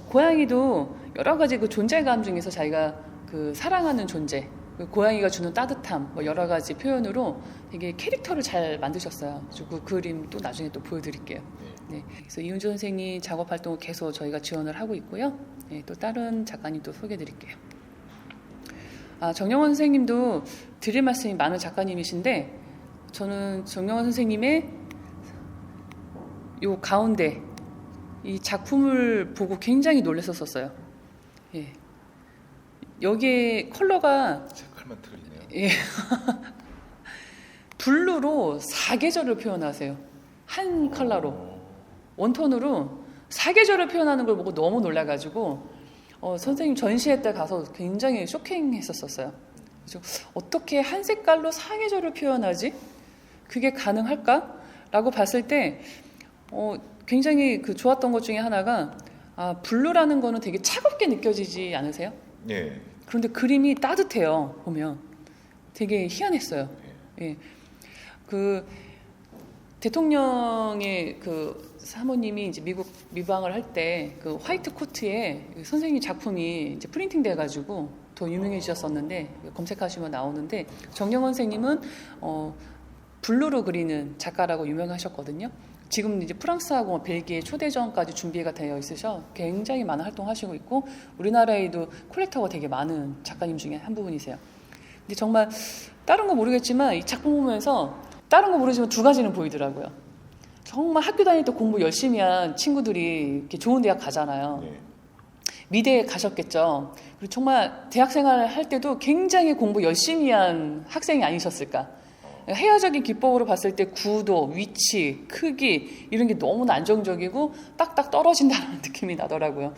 Speaker 1: 고양이도 여러 가지 그 존재감 중에서 자기가 그 사랑하는 존재, 그 고양이가 주는 따뜻함, 뭐 여러 가지 표현으로 되게 캐릭터를 잘 만드셨어요. 그 그림 또 나중에 또 보여드릴게요. 네. 그래서 이은주 선생님 작업 활동을 계속 저희가 지원을 하고 있고요. 네, 또 다른 작가님 또 소개해드릴게요. 정영원 선생님도 드릴 말씀이 많은 작가님이신데 저는 정영원 선생님의 요 가운데 이 작품을 보고 굉장히 놀랐었어요. 예. 여기에 컬러가
Speaker 2: 색깔만 틀리네요.
Speaker 1: 예. 블루로 사계절을 표현하세요. 한 컬러로 원톤으로 사계절을 표현하는 걸 보고 너무 놀라가지고 선생님 전시회 때 가서 굉장히 쇼킹했었어요. 그래서 어떻게 한 색깔로 사계절을 표현하지? 그게 가능할까?라고 봤을 때 굉장히 그 좋았던 것 중에 하나가 블루라는 거는 되게 차갑게 느껴지지 않으세요?
Speaker 2: 네.
Speaker 1: 그런데 그림이 따뜻해요. 보면 되게 희한했어요. 예. 그 대통령의 그 사모님이 이제 미국 미방을 할 때 그 화이트 코트에 선생님 작품이 이제 프린팅 돼가지고 더 유명해지셨었는데 검색하시면 나오는데 정영원 선생님은 블루로 그리는 작가라고 유명하셨거든요. 지금 이제 프랑스하고 벨기에 초대전까지 준비가 되어 있으셔 굉장히 많은 활동하시고 있고 우리나라에도 콜렉터가 되게 많은 작가님 중에 한 부분이세요. 근데 정말 다른 거 모르겠지만 이 작품 보면서 다른 거 모르지만 두 가지는 보이더라고요. 정말 학교 다닐 때 공부 열심히 한 친구들이 이렇게 좋은 대학 가잖아요.
Speaker 2: 네.
Speaker 1: 미대에 가셨겠죠. 그리고 정말 대학 생활을 할 때도 굉장히 공부 열심히 한 학생이 아니셨을까. 해야적인 기법으로 봤을 때 구도, 위치, 크기 이런 게 너무나 안정적이고 딱딱 떨어진다는 느낌이 나더라고요.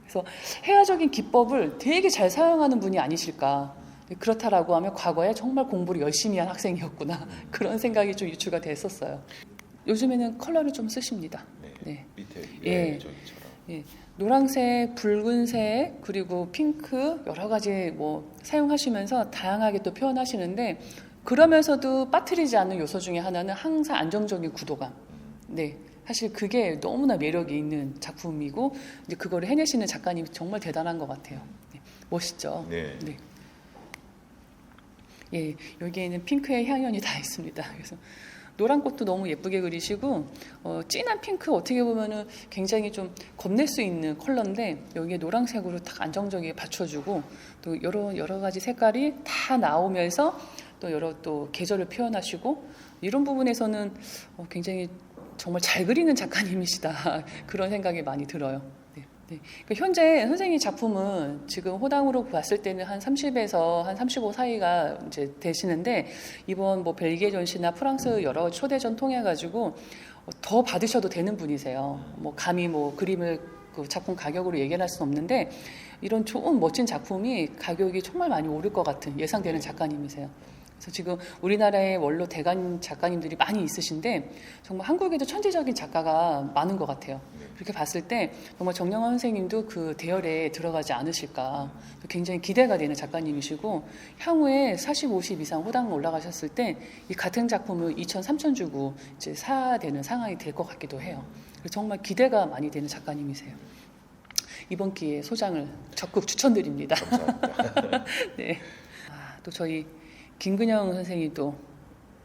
Speaker 1: 그래서 해야적인 기법을 되게 잘 사용하는 분이 아니실까. 그렇다라고 하면 과거에 정말 공부를 열심히 한 학생이었구나. 그런 생각이 좀 유추가 됐었어요. 요즘에는 컬러를 좀 쓰십니다. 네.
Speaker 2: 밑에
Speaker 1: 예.
Speaker 2: 저기처럼.
Speaker 1: 예. 노란색, 붉은색, 그리고 핑크 여러 가지 뭐 사용하시면서 다양하게 또 표현하시는데 그러면서도 빠뜨리지 않는 요소 중에 하나는 항상 안정적인 구도감. 네. 사실 그게 너무나 매력이 있는 작품이고 이제 그거를 해내시는 작가님이 정말 대단한 것 같아요. 네. 멋있죠.
Speaker 2: 네.
Speaker 1: 네. 예, 여기에는 핑크의 향연이 다 있습니다. 그래서 노란 꽃도 너무 예쁘게 그리시고 진한 핑크 어떻게 보면은 굉장히 좀 겁낼 수 있는 컬러인데 여기에 노란색으로 딱 안정적이게 받쳐주고 또 여러 가지 색깔이 다 나오면서 또 여러 또 계절을 표현하시고 이런 부분에서는 굉장히 정말 잘 그리는 작가님이시다 그런 생각이 많이 들어요. 네. 네. 그러니까 현재 선생님 작품은 지금 호당으로 봤을 때는 한 30에서 한 35 사이가 이제 되시는데 이번 뭐 벨기에 전시나 프랑스 여러 초대전 통해 가지고 더 받으셔도 되는 분이세요. 뭐 감히 뭐 그림을 그 작품 가격으로 얘기할 수는 없는데 이런 좋은 멋진 작품이 가격이 정말 많이 오를 것 같은 예상되는 작가님이세요. 그래서 지금 우리나라에 원로 대관 작가님들이 많이 있으신데 정말 한국에도 천재적인 작가가 많은 것 같아요. 그렇게 봤을 때 정말 정영원 선생님도 그 대열에 들어가지 않으실까 굉장히 기대가 되는 작가님이시고 향후에 40, 50 이상 호당 올라가셨을 때 이 같은 작품을 2천, 3천 주고 이제 사야 되는 상황이 될 것 같기도 해요. 그래서 정말 기대가 많이 되는 작가님이세요. 이번 기회에 소장을 적극 추천드립니다.
Speaker 2: 감사합니다.
Speaker 1: 네. 또 저희 김근영 선생님이 또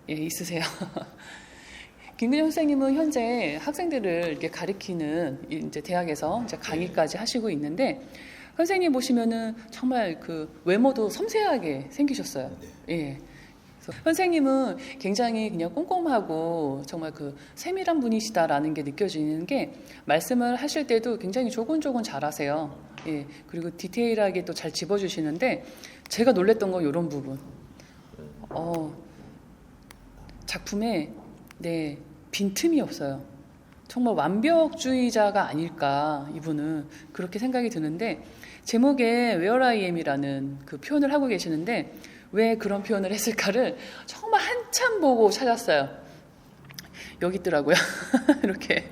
Speaker 1: 있으세요. 김근영 선생님은 현재 학생들을 이렇게 가르치는 이제 대학에서 이제 강의까지 하시고 있는데 선생님 보시면은 정말 그 외모도 섬세하게 생기셨어요. 예. 그래서 선생님은 굉장히 그냥 꼼꼼하고 정말 그 세밀한 분이시다라는 게 느껴지는 게 말씀을 하실 때도 굉장히 조곤조곤 잘하세요. 예. 그리고 디테일하게 또 잘 집어주시는데 제가 놀랬던 건 이런 부분. 작품에 빈틈이 없어요. 정말 완벽주의자가 아닐까 이분은 그렇게 생각이 드는데 제목에 Where I Am이라는 그 표현을 하고 계시는데 왜 그런 표현을 했을까를 정말 한참 보고 찾았어요. 여기 있더라고요. 이렇게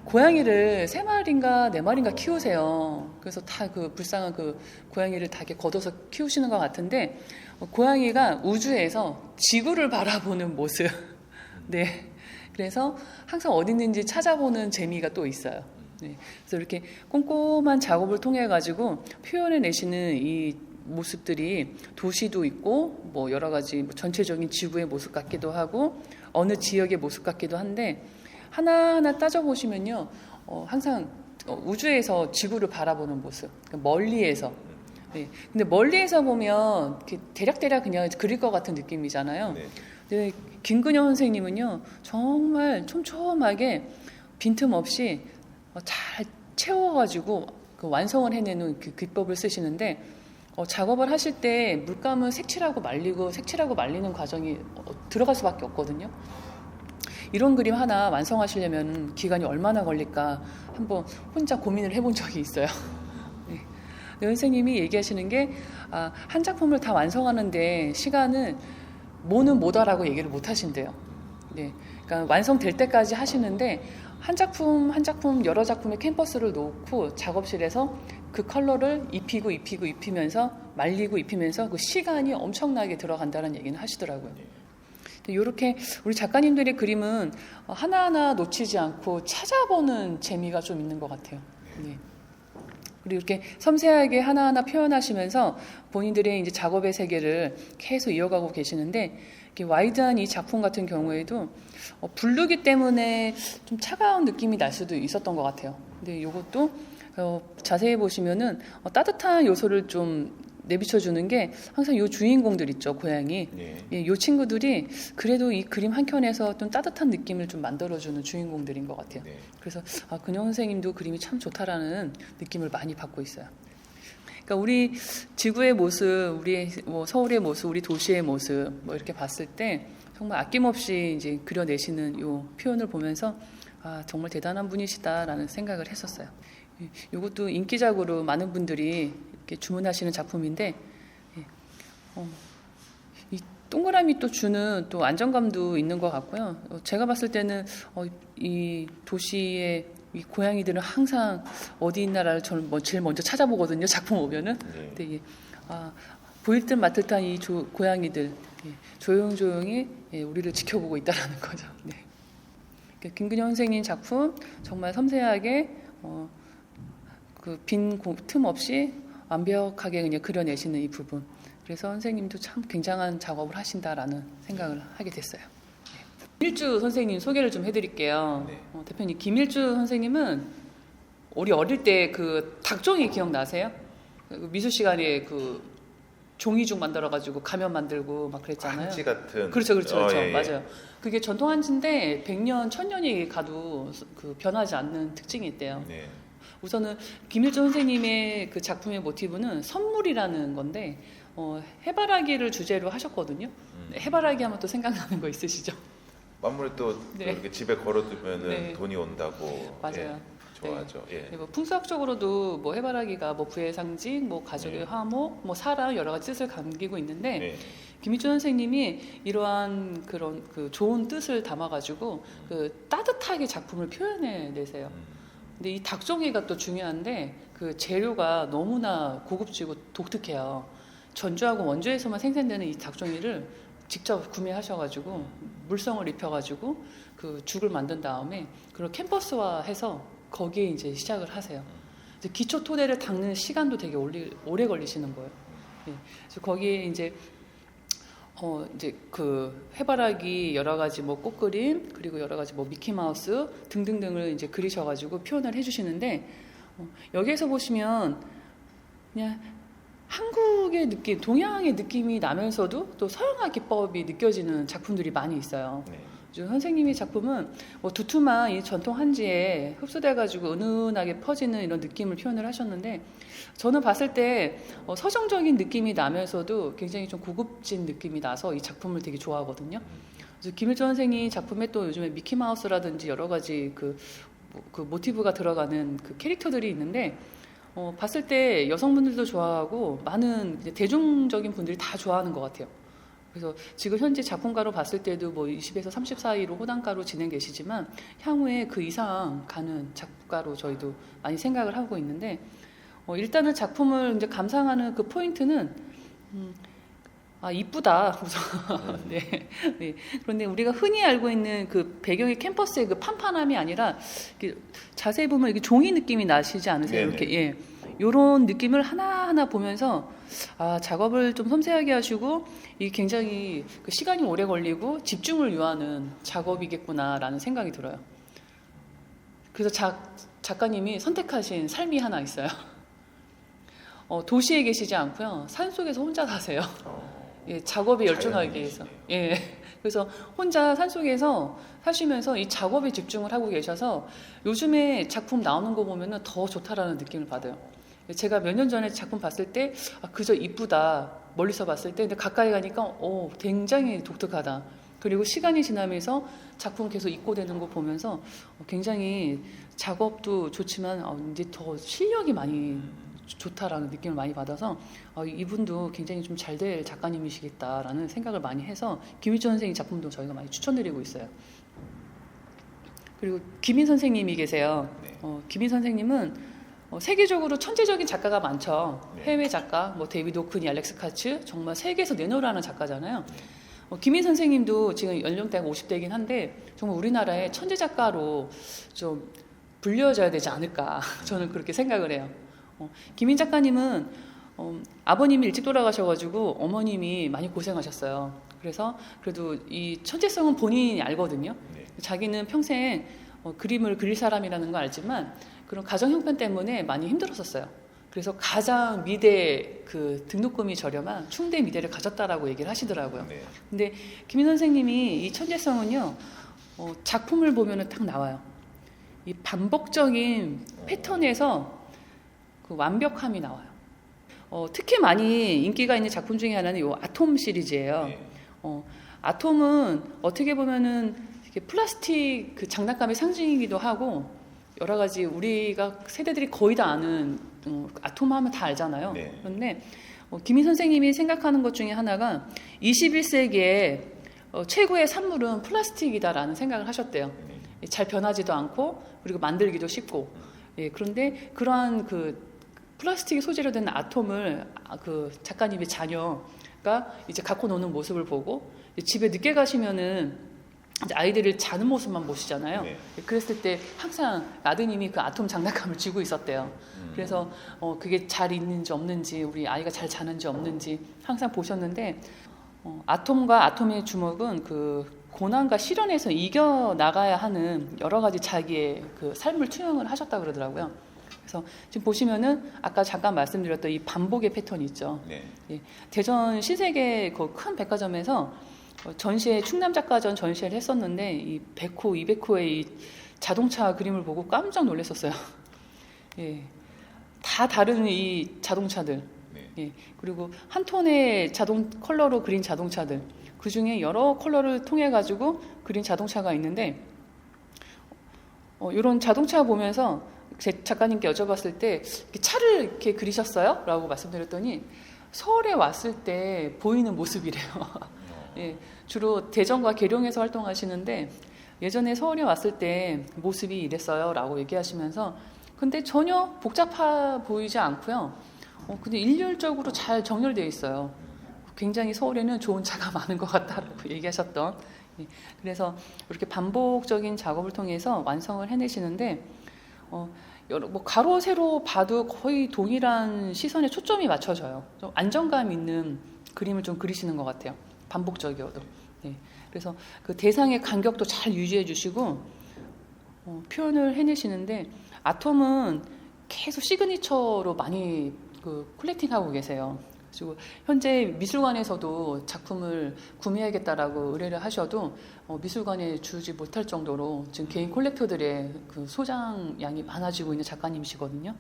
Speaker 1: 고양이를 3마리인가 4마리인가 키우세요. 그래서 다 그 불쌍한 그 고양이를 다 이렇게 걷어서 키우시는 것 같은데 고양이가 우주에서 지구를 바라보는 모습. 네. 그래서 항상 어디 있는지 찾아보는 재미가 또 있어요. 네. 그래서 이렇게 꼼꼼한 작업을 통해 가지고 표현해 내시는 이 모습들이 도시도 있고 뭐 여러 가지 전체적인 지구의 모습 같기도 하고 어느 지역의 모습 같기도 한데 하나하나 따져보시면요. 항상 우주에서 지구를 바라보는 모습. 그러니까 멀리에서. 네. 근데 멀리에서 보면 대략 그냥 그릴 것 같은 느낌이잖아요.
Speaker 2: 네.
Speaker 1: 근데 김근영 선생님은요. 정말 촘촘하게 빈틈없이 잘 채워가지고 그 완성을 해내는 그 기법을 쓰시는데 작업을 하실 때 물감은 색칠하고 말리고 색칠하고 말리는 과정이 들어갈 수밖에 없거든요. 이런 그림 하나 완성하시려면 기간이 얼마나 걸릴까 한번 혼자 고민을 해본 적이 있어요. 네. 선생님이 얘기하시는 게 한 작품을 다 완성하는데 시간은 뭐는 뭐다라고 얘기를 못 하신대요. 네. 그러니까 완성될 때까지 하시는데 한 작품 여러 작품의 캔버스를 놓고 작업실에서 그 컬러를 입히면서 말리고 입히면서 그 시간이 엄청나게 들어간다는 얘기는 하시더라고요. 이렇게 우리 작가님들의 그림은 하나하나 놓치지 않고 찾아보는 재미가 좀 있는 것 같아요. 네. 그리고 이렇게 섬세하게 하나하나 표현하시면서 본인들의 이제 작업의 세계를 계속 이어가고 계시는데, 이렇게 와이드한 이 작품 같은 경우에도 부르기 때문에 좀 차가운 느낌이 날 수도 있었던 것 같아요. 근데 이것도 자세히 보시면은 따뜻한 요소를 좀 내비쳐주는 게 항상 이 주인공들 있죠, 고양이.
Speaker 2: 네.
Speaker 1: 예, 이 친구들이 그래도 이 그림 한 켠에서 좀 따뜻한 느낌을 좀 만들어주는 주인공들인 것 같아요.
Speaker 2: 네.
Speaker 1: 그래서 근영 선생님도 그림이 참 좋다라는 느낌을 많이 받고 있어요. 그러니까 우리 지구의 모습, 우리 뭐 서울의 모습, 우리 도시의 모습 뭐 이렇게 봤을 때 정말 아낌없이 이제 그려내시는 이 표현을 보면서 정말 대단한 분이시다라는 생각을 했었어요. 이것도 인기작으로 많은 분들이 이렇게 주문하시는 작품인데, 이 동그라미 또 주는 또 안정감도 있는 것 같고요. 제가 봤을 때는 이 도시의 이 고양이들은 항상 어디 있나를 저는 제일 먼저 찾아보거든요. 작품 오면은.
Speaker 2: 네.
Speaker 1: 근데 보일 듯 맡을 듯한 이 고양이들 조용조용히 우리를 지켜보고 있다라는 거죠. 네. 김근영 선생님 작품 정말 섬세하게 그 빈 틈 없이 완벽하게 그냥 그려내시는 이 부분. 그래서 선생님도 참 굉장한 작업을 하신다라는 생각을 하게 됐어요. 네. 김일주 선생님 소개를 좀 해드릴게요.
Speaker 2: 네.
Speaker 1: 대표님, 김일주 선생님은 우리 어릴 때 그 닭종이 기억나세요? 그 미술 시간에 그 종이죽 만들어가지고 가면 만들고 막 그랬잖아요.
Speaker 2: 한지 같은.
Speaker 1: 그렇죠.
Speaker 2: 예.
Speaker 1: 맞아요. 그게 전통 한지인데 100년, 1000년이 가도 그 변하지 않는 특징이 있대요.
Speaker 2: 네.
Speaker 1: 우선은 김일주 선생님의 그 작품의 모티브는 선물이라는 건데 해바라기를 주제로 하셨거든요. 해바라기 하면 또 생각나는 거 있으시죠?
Speaker 2: 아무래도 또
Speaker 1: 네.
Speaker 2: 이렇게 집에 걸어두면은
Speaker 1: 네.
Speaker 2: 돈이 온다고.
Speaker 1: 맞아요.
Speaker 2: 좋아하죠. 예.
Speaker 1: 뭐 풍수학적으로도 뭐 해바라기가 뭐 부의 상징, 뭐 가족의
Speaker 2: 네.
Speaker 1: 화목, 뭐 사랑 여러 가지 뜻을 감기고 있는데
Speaker 2: 네.
Speaker 1: 김일주 선생님이 이러한 그런 그 좋은 뜻을 담아가지고 그 따뜻하게 작품을 표현해 내세요. 근데 이 닭종이가 또 중요한데 그 재료가 너무나 고급지고 독특해요. 전주하고 원주에서만 생산되는 이 닭종이를 직접 구매하셔가지고 물성을 입혀가지고 그 죽을 만든 다음에 그걸 캠퍼스화해서 거기에 이제 시작을 하세요. 이제 기초 토대를 닦는 시간도 되게 오래 걸리시는 거예요. 예. 그래서 거기에 이제 그 해바라기 여러 가지 뭐 꽃그림 그리고 여러 가지 뭐 미키마우스 등등등을 이제 그리셔가지고 표현을 해주시는데 여기에서 보시면 그냥 한국의 느낌, 동양의 느낌이 나면서도 또 서양화 기법이 느껴지는 작품들이 많이 있어요.
Speaker 2: 네.
Speaker 1: 선생님의 작품은 뭐 두툼한 이 전통 한지에 흡수돼가지고 은은하게 퍼지는 이런 느낌을 표현을 하셨는데 저는 봤을 때 서정적인 느낌이 나면서도 굉장히 좀 고급진 느낌이 나서 이 작품을 되게 좋아하거든요. 그래서 김일주 선생님 작품에 또 요즘에 미키마우스라든지 여러 가지 그 모티브가 들어가는 그 캐릭터들이 있는데 봤을 때 여성분들도 좋아하고 많은 이제 대중적인 분들이 다 좋아하는 것 같아요. 그래서 지금 현재 작품가로 봤을 때도 뭐 20에서 30 사이로 호단가로 진행 계시지만 향후에 그 이상 가는 작가로 저희도 많이 생각을 하고 있는데 일단은 작품을 이제 감상하는 그 포인트는 이쁘다 우선 네. 그런데 우리가 흔히 알고 있는 그 배경의 캠퍼스의 그 판판함이 아니라 이렇게 자세히 보면 이게 종이 느낌이 나시지 않으세요?
Speaker 2: 네네.
Speaker 1: 이렇게 이런 느낌을 하나하나 보면서 작업을 좀 섬세하게 하시고 이게 굉장히 그 시간이 오래 걸리고 집중을 요하는 작업이겠구나라는 생각이 들어요. 그래서 작가님이 선택하신 삶이 하나 있어요. 도시에 계시지 않고요. 산속에서 혼자 사세요. 예, 작업에 열중하기 위해서. 예. 그래서 혼자 산속에서 사시면서 이 작업에 집중을 하고 계셔서 요즘에 작품 나오는 거 보면은 더 좋다라는 느낌을 받아요. 제가 몇 년 전에 작품 봤을 때 그저 이쁘다 멀리서 봤을 때 근데 가까이 가니까 굉장히 독특하다. 그리고 시간이 지나면서 작품 계속 입고되는 거 보면서 굉장히 작업도 좋지만 이제 더 실력이 많이 좋다라는 느낌을 많이 받아서 이분도 굉장히 좀 잘 될 작가님이시겠다라는 생각을 많이 해서 김일주 선생님 작품도 저희가 많이 추천드리고 있어요. 그리고 김인 선생님이 계세요.
Speaker 2: 네.
Speaker 1: 김인 선생님은 세계적으로 천재적인 작가가 많죠.
Speaker 2: 네.
Speaker 1: 해외 작가, 뭐 데이비드 호크니, 알렉스 카츠 정말 세계에서 내놓으라는 작가잖아요. 김인 선생님도 지금 연령대가 50대이긴 한데 정말 우리나라의 천재 작가로 좀 불려져야 되지 않을까 저는 그렇게 생각을 해요. 김인 작가님은 아버님이 일찍 돌아가셔가지고 어머님이 많이 고생하셨어요. 그래서 그래도 이 천재성은 본인이 알거든요.
Speaker 2: 네.
Speaker 1: 자기는 평생 그림을 그릴 사람이라는 거 알지만 그런 가정 형편 때문에 많이 힘들었었어요. 그래서 가장 미대 그 등록금이 저렴한 충대 미대를 가졌다라고 얘기를 하시더라고요.
Speaker 2: 네.
Speaker 1: 근데 김인 선생님이 이 천재성은요, 작품을 보면은 딱 나와요. 이 반복적인 패턴에서 그 완벽함이 나와요. 특히 많이 인기가 있는 작품 중에 하나는 이 아톰 시리즈예요.
Speaker 2: 네.
Speaker 1: 아톰은 어떻게 보면은 이렇게 플라스틱 그 장난감의 상징이기도 하고 여러 가지 우리가 세대들이 거의 다 아는 아톰 하면 다 알잖아요.
Speaker 2: 네.
Speaker 1: 그런데 김인 선생님이 생각하는 것 중에 하나가 21세기의 최고의 산물은 플라스틱이다라는 생각을 하셨대요. 잘 변하지도 않고 그리고 만들기도 쉽고. 예, 그런데 그러한 그 플라스틱 소재로 된 아톰을 그 작가님의 자녀가 이제 갖고 노는 모습을 보고 집에 늦게 가시면은 이제 아이들을 자는 모습만 보시잖아요.
Speaker 2: 네.
Speaker 1: 그랬을 때 항상 아드님이 그 아톰 장난감을 쥐고 있었대요. 그래서 그게 잘 있는지 없는지 우리 아이가 잘 자는지 없는지 항상 보셨는데 아톰과 아톰의 주먹은 그 고난과 시련에서 이겨 나가야 하는 여러 가지 자기의 그 삶을 투영을 하셨다 그러더라고요. 그래서 지금 보시면은 아까 잠깐 말씀드렸던 이 반복의 패턴이 있죠.
Speaker 2: 네.
Speaker 1: 예, 대전 신세계 그 큰 백화점에서 전시회 충남작가전 전시회를 했었는데 이 100호, 200호의 이 자동차 그림을 보고 깜짝 놀랐었어요. 예, 다 다른 이 자동차들.
Speaker 2: 네.
Speaker 1: 예, 그리고 한 톤의 자동 컬러로 그린 자동차들. 그 중에 여러 컬러를 통해 가지고 그린 자동차가 있는데 이런 자동차 보면서 제 작가님께 여쭤봤을 때 차를 이렇게 그리셨어요? 라고 말씀드렸더니 서울에 왔을 때 보이는 모습이래요. 예, 주로 대전과 계룡에서 활동하시는데 예전에 서울에 왔을 때 모습이 이랬어요 라고 얘기하시면서 근데 전혀 복잡해 보이지 않고요. 근데 일률적으로 잘 정렬되어 있어요. 굉장히 서울에는 좋은 차가 많은 것 같다라고 얘기하셨던. 예, 그래서 이렇게 반복적인 작업을 통해서 완성을 해내시는데 뭐 가로 세로 봐도 거의 동일한 시선에 초점이 맞춰져요. 좀 안정감 있는 그림을 좀 그리시는 것 같아요. 반복적이어도. 네. 그래서 그 대상의 간격도 잘 유지해 주시고 표현을 해내시는데 아톰은 계속 시그니처로 많이 그 콜렉팅하고 계세요. 그리고 현재 미술관에서도 작품을 구매하겠다라고 의뢰를 하셔도 미술관에 주지 못할 정도로 지금 개인 콜렉터들의 그 소장량이 많아지고 있는 작가님이시거든요.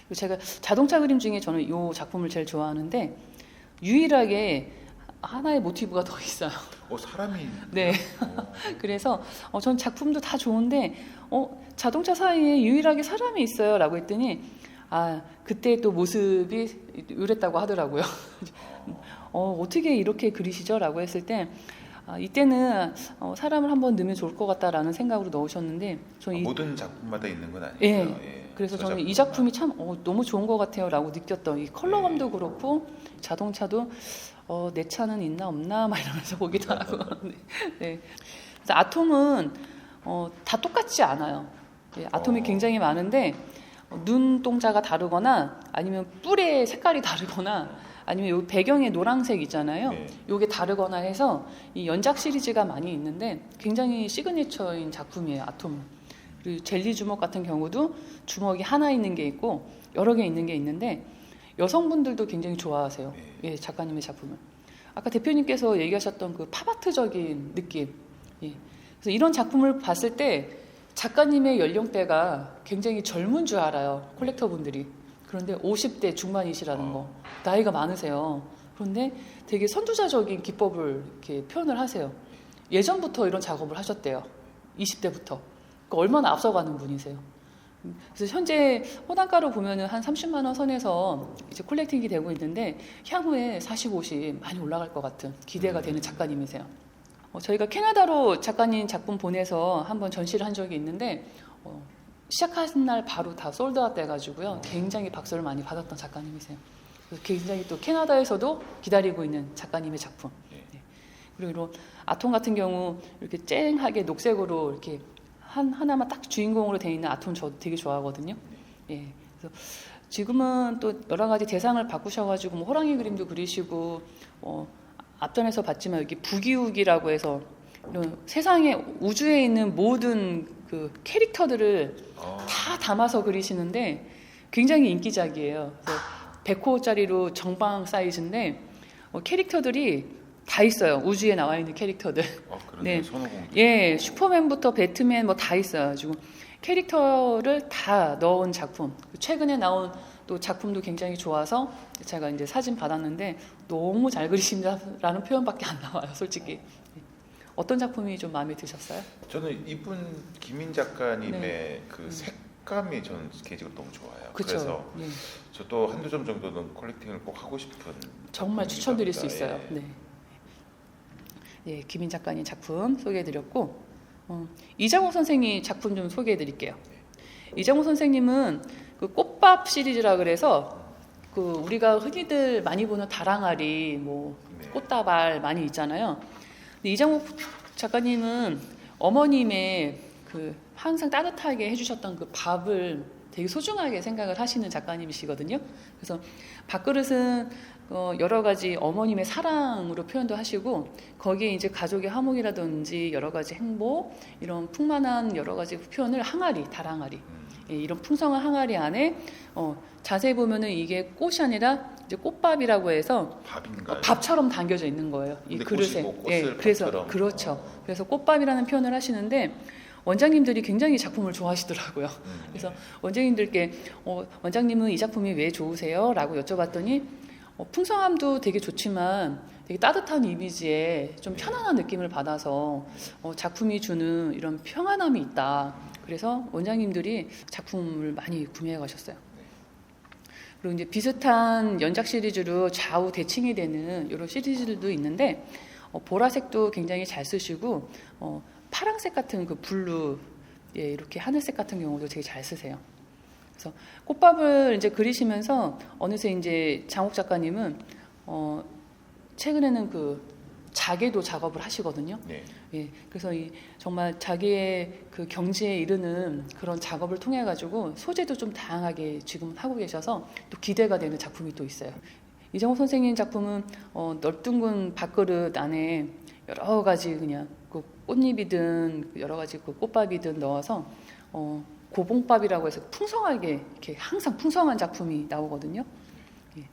Speaker 1: 그리고 제가 자동차 그림 중에 저는 이 작품을 제일 좋아하는데 유일하게 하나의 모티브가 더 있어요.
Speaker 2: 사람이.
Speaker 1: 네. 그래서 전 작품도 다 좋은데 자동차 사이에 유일하게 사람이 있어요라고 했더니 그때 또 모습이 이랬다고 하더라고요. 어떻게 이렇게 그리시죠? 라고 했을 때 이때는 사람을 한번 넣으면 좋을 것 같다라는 생각으로 넣으셨는데 저는
Speaker 2: 모든 작품마다 있는 건 아니고요.
Speaker 1: 예.
Speaker 2: 예.
Speaker 1: 그래서 저는 이 작품이 참 너무 좋은 것 같아요 라고 느꼈던 이 컬러감도 그렇고 자동차도 내 차는 있나 없나 막 이러면서 보기도 하고 네. 그래서 아톰은 다 똑같지 않아요. 예, 아톰이 굉장히 많은데 눈동자가 다르거나 아니면 뿔의 색깔이 다르거나 아니면 요 배경의 노란색 있잖아요.
Speaker 2: 네.
Speaker 1: 요게 다르거나 해서 이 연작 시리즈가 많이 있는데 굉장히 시그니처인 작품이에요. 아톰은. 그리고 젤리 주먹 같은 경우도 주먹이 하나 있는 게 있고 여러 개 있는 게 있는데 여성분들도 굉장히 좋아하세요. 예, 작가님의 작품을. 아까 대표님께서 얘기하셨던 그 팝아트적인 느낌. 예. 그래서 이런 작품을 봤을 때 작가님의 연령대가 굉장히 젊은 줄 알아요. 콜렉터분들이. 그런데 50대 중반이시라는 거. 나이가 많으세요. 그런데 되게 선두자적인 기법을 이렇게 표현을 하세요. 예전부터 이런 작업을 하셨대요. 20대부터. 그러니까 얼마나 앞서가는 분이세요. 그래서 현재 호단가로 보면은 한 30만 원 선에서 이제 콜렉팅이 되고 있는데 향후에 40, 50 많이 올라갈 것 같은 기대가 되는 작가님이세요. 저희가 캐나다로 작가님 작품 보내서 한번 전시를 한 적이 있는데 시작하신 날 바로 다 솔드아웃 돼가지고요. 굉장히 박수를 많이 받았던 작가님이세요. 굉장히 또 캐나다에서도 기다리고 있는 작가님의 작품. 네. 그리고 이런 아톰 같은 경우 이렇게 쨍하게 녹색으로 이렇게 하나만 딱 주인공으로 되어 있는 아톰 저도 되게 좋아하거든요. 예. 그래서 지금은 또 여러 가지 대상을 바꾸셔가지고 뭐 호랑이 그림도 그리시고 앞전에서 봤지만 여기 부기욱이라고 해서 이런 세상에 우주에 있는 모든 그 캐릭터들을 다 담아서 그리시는데 굉장히 인기작이에요. 그래서 100호짜리로 정방 사이즈인데 캐릭터들이 다 있어요. 우주에 나와 있는 캐릭터들.
Speaker 2: 그러네. 손오공.
Speaker 1: 예, 슈퍼맨부터 배트맨 뭐 다 있어요. 지금 캐릭터를 다 넣은 작품. 최근에 나온 또 작품도 굉장히 좋아서 제가 이제 사진 받았는데 너무 잘 그리신다라는 표현밖에 안 나와요, 솔직히. 어떤 작품이 좀 마음에 드셨어요?
Speaker 2: 저는 이분 김인 작가님의 그 색감이 저는 개인적으로 너무 좋아요.
Speaker 1: 그쵸?
Speaker 2: 그래서
Speaker 1: 예.
Speaker 2: 저도 한두 점 정도는 컬렉팅을 꼭 하고 싶은
Speaker 1: 정말 추천드릴 수
Speaker 2: 작품이기도
Speaker 1: 있어요.
Speaker 2: 합니다.
Speaker 1: 네. 예, 김인 작가님 작품 소개해드렸고 이장호 선생님 작품 좀 소개해드릴게요. 이장호 선생님은 그 꽃밥 시리즈라 그래서 그 우리가 흔히들 많이 보는 다랑아리, 뭐 꽃다발 많이 있잖아요. 근데 이장호 작가님은 어머님의 그 항상 따뜻하게 해주셨던 그 밥을 되게 소중하게 생각을 하시는 작가님이시거든요. 그래서 밥그릇은 여러 가지 어머님의 사랑으로 표현도 하시고 거기에 이제 가족의 화목이라든지 여러 가지 행복 이런 풍만한 여러 가지 표현을 항아리, 다랑아리 이런 풍성한 항아리 안에 자세히 보면은 이게 꽃이 아니라 이제 꽃밥이라고 해서
Speaker 2: 밥인가요?
Speaker 1: 밥처럼 담겨져 있는 거예요. 이 그릇에. 예, 그래서 그렇죠. 그래서 꽃밥이라는 표현을 하시는데 원장님들이 굉장히 작품을 좋아하시더라고요. 그래서 원장님들께 원장님은 이 작품이 왜 좋으세요? 라고 여쭤봤더니 풍성함도 되게 좋지만 되게 따뜻한 이미지에 좀 편안한 느낌을 받아서 작품이 주는 이런 평안함이 있다. 그래서 원장님들이 작품을 많이 구매해 가셨어요. 그리고 이제 비슷한 연작 시리즈로 좌우 대칭이 되는 이런 시리즈들도 있는데 보라색도 굉장히 잘 쓰시고 파란색 같은 그 블루, 예, 이렇게 하늘색 같은 경우도 되게 잘 쓰세요. 그래서 꽃밥을 이제 그리시면서 어느새 이제 장옥 작가님은 최근에는 그 자개도 작업을 하시거든요.
Speaker 2: 네.
Speaker 1: 예, 그래서 정말 자기의 그 경지에 이르는 그런 작업을 통해 가지고 소재도 좀 다양하게 지금 하고 계셔서 또 기대가 되는 작품이 또 있어요. 이정호 선생님 작품은 넓둥근 밥그릇 안에 여러 가지 그냥 그 꽃잎이든 여러 가지 그 꽃밥이든 넣어서 고봉밥이라고 해서 풍성하게 이렇게 항상 풍성한 작품이 나오거든요. 예.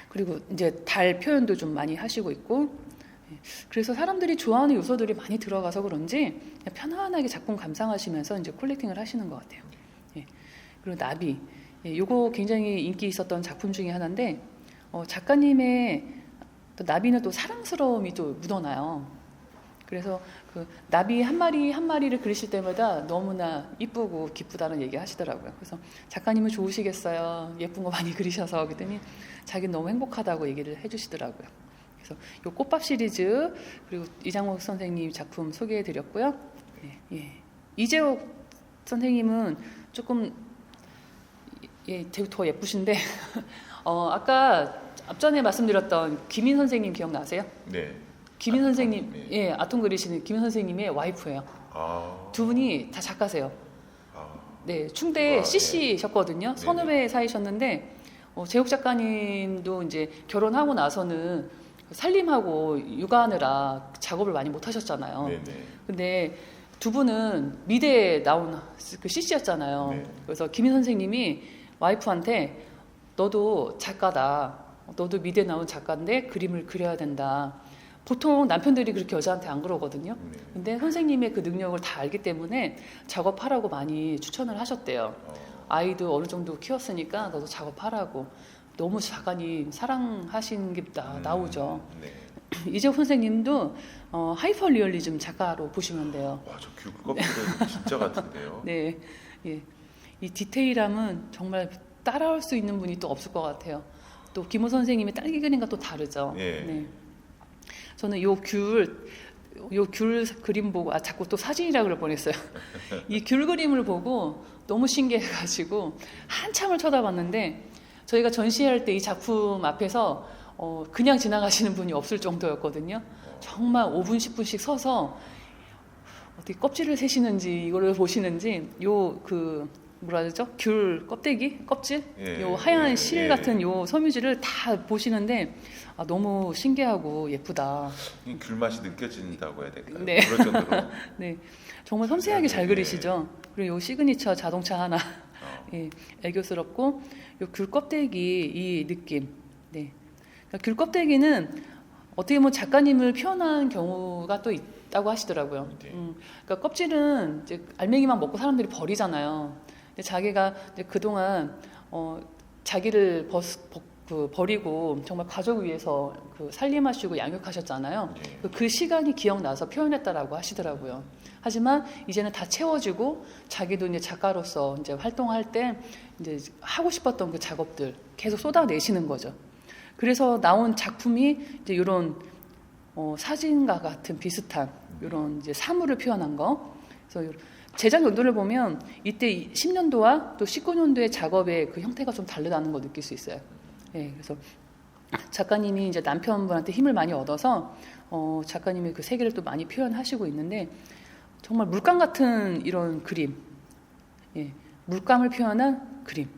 Speaker 1: 그리고 이제 달 표현도 좀 많이 하시고 있고, 예. 그래서 사람들이 좋아하는 요소들이 많이 들어가서 그런지 그냥 편안하게 작품 감상하시면서 이제 콜렉팅을 하시는 것 같아요. 예. 그리고 나비, 예, 요거 굉장히 인기 있었던 작품 중에 하나인데 작가님의 또 나비는 또 사랑스러움이 또 묻어나요. 그래서 그 나비 한 마리 한 마리를 그리실 때마다 너무나 이쁘고 기쁘다는 얘기 하시더라고요. 그래서 작가님은 좋으시겠어요. 예쁜 거 많이 그리셔서 그랬더니 자기는 너무 행복하다고 얘기를 해주시더라고요. 그래서 요 꽃밥 시리즈 그리고 이장옥 선생님 작품 소개해드렸고요. 예, 예. 이재옥 선생님은 조금 되게 더 예쁘신데 아까 앞전에 말씀드렸던 김인 선생님 기억나세요?
Speaker 2: 네.
Speaker 1: 김인 선생님,
Speaker 2: 네.
Speaker 1: 예, 아톰 그리시는 김인 선생님의 와이프예요. 두 분이 다 작가세요. 네, 충대 CC셨거든요. 선후배 사이셨는데 재욱 작가님도 이제 결혼하고 나서는 살림하고 육아하느라 작업을 많이 못 하셨잖아요.
Speaker 2: 네네.
Speaker 1: 근데 두 분은 미대에 나온 그 CC였잖아요.
Speaker 2: 네.
Speaker 1: 그래서 김인 선생님이 와이프한테 너도 작가다. 너도 미대 나온 작가인데 그림을 그려야 된다. 보통 남편들이 그렇게 여자한테 안 그러거든요.
Speaker 2: 네.
Speaker 1: 근데 선생님의 그 능력을 다 알기 때문에 작업하라고 많이 추천을 하셨대요. 아이도 어느 정도 키웠으니까 너도 작업하라고. 너무 작가님 사랑하신 게 나오죠.
Speaker 2: 네.
Speaker 1: 이재욱 선생님도 하이퍼 리얼리즘 작가로 보시면 돼요.
Speaker 2: 와, 저 귤껍질은 진짜 같은데요.
Speaker 1: 네, 예. 이 디테일함은 정말 따라올 수 있는 분이 또 없을 것 같아요. 또 김호 선생님의 딸기 그림과 또 다르죠.
Speaker 2: 예.
Speaker 1: 네. 저는 요 귤 그림 보고 자꾸 또 사진이라 그럴 뻔했어요. 이 귤 그림을 보고 너무 신기해가지고 한참을 쳐다봤는데 저희가 전시할 때 이 작품 앞에서 그냥 지나가시는 분이 없을 정도였거든요. 정말 5분, 10분씩 서서 어떻게 껍질을 세시는지 이거를 보시는지 뭐라 그러죠? 귤 껍데기? 껍질?
Speaker 2: 예,
Speaker 1: 요 하얀
Speaker 2: 예,
Speaker 1: 실
Speaker 2: 예.
Speaker 1: 같은 요 섬유질을 다 보시는데 너무 신기하고 예쁘다.
Speaker 2: 이 귤 맛이 느껴진다고 해야 될까요?
Speaker 1: 네.
Speaker 2: 그럴 정도로.
Speaker 1: 네, 정말 섬세하게 잘
Speaker 2: 예.
Speaker 1: 그리시죠. 그리고 요 시그니처 자동차 하나,
Speaker 2: 어.
Speaker 1: 예, 애교스럽고 요 귤 껍데기 이 느낌. 네, 그러니까 귤 껍데기는 어떻게 보면 작가님을 표현한 경우가 또 있다고 하시더라고요.
Speaker 2: 네.
Speaker 1: 그러니까 껍질은 이제 알맹이만 먹고 사람들이 버리잖아요. 근데 자기가 이제 그동안 자기를 버리고 정말 가족 위해서 살림하시고 양육하셨잖아요.
Speaker 2: 네.
Speaker 1: 그 시간이 기억나서 표현했다라고 하시더라고요. 하지만 이제는 다 채워지고 자기도 이제 작가로서 이제 활동할 때 이제 하고 싶었던 그 작업들 계속 쏟아내시는 거죠. 그래서 나온 작품이 이제 이런 사진과 같은 비슷한 이런 이제 사물을 표현한 거. 그래서 제작 연도를 보면 이때 10년도와 또 19년도의 작업의 그 형태가 좀 다르다는 걸 느낄 수 있어요. 예, 그래서 작가님이 이제 남편분한테 힘을 많이 얻어서 작가님의 그 세계를 또 많이 표현하시고 있는데 정말 물감 같은 이런 그림, 예, 물감을 표현한 그림,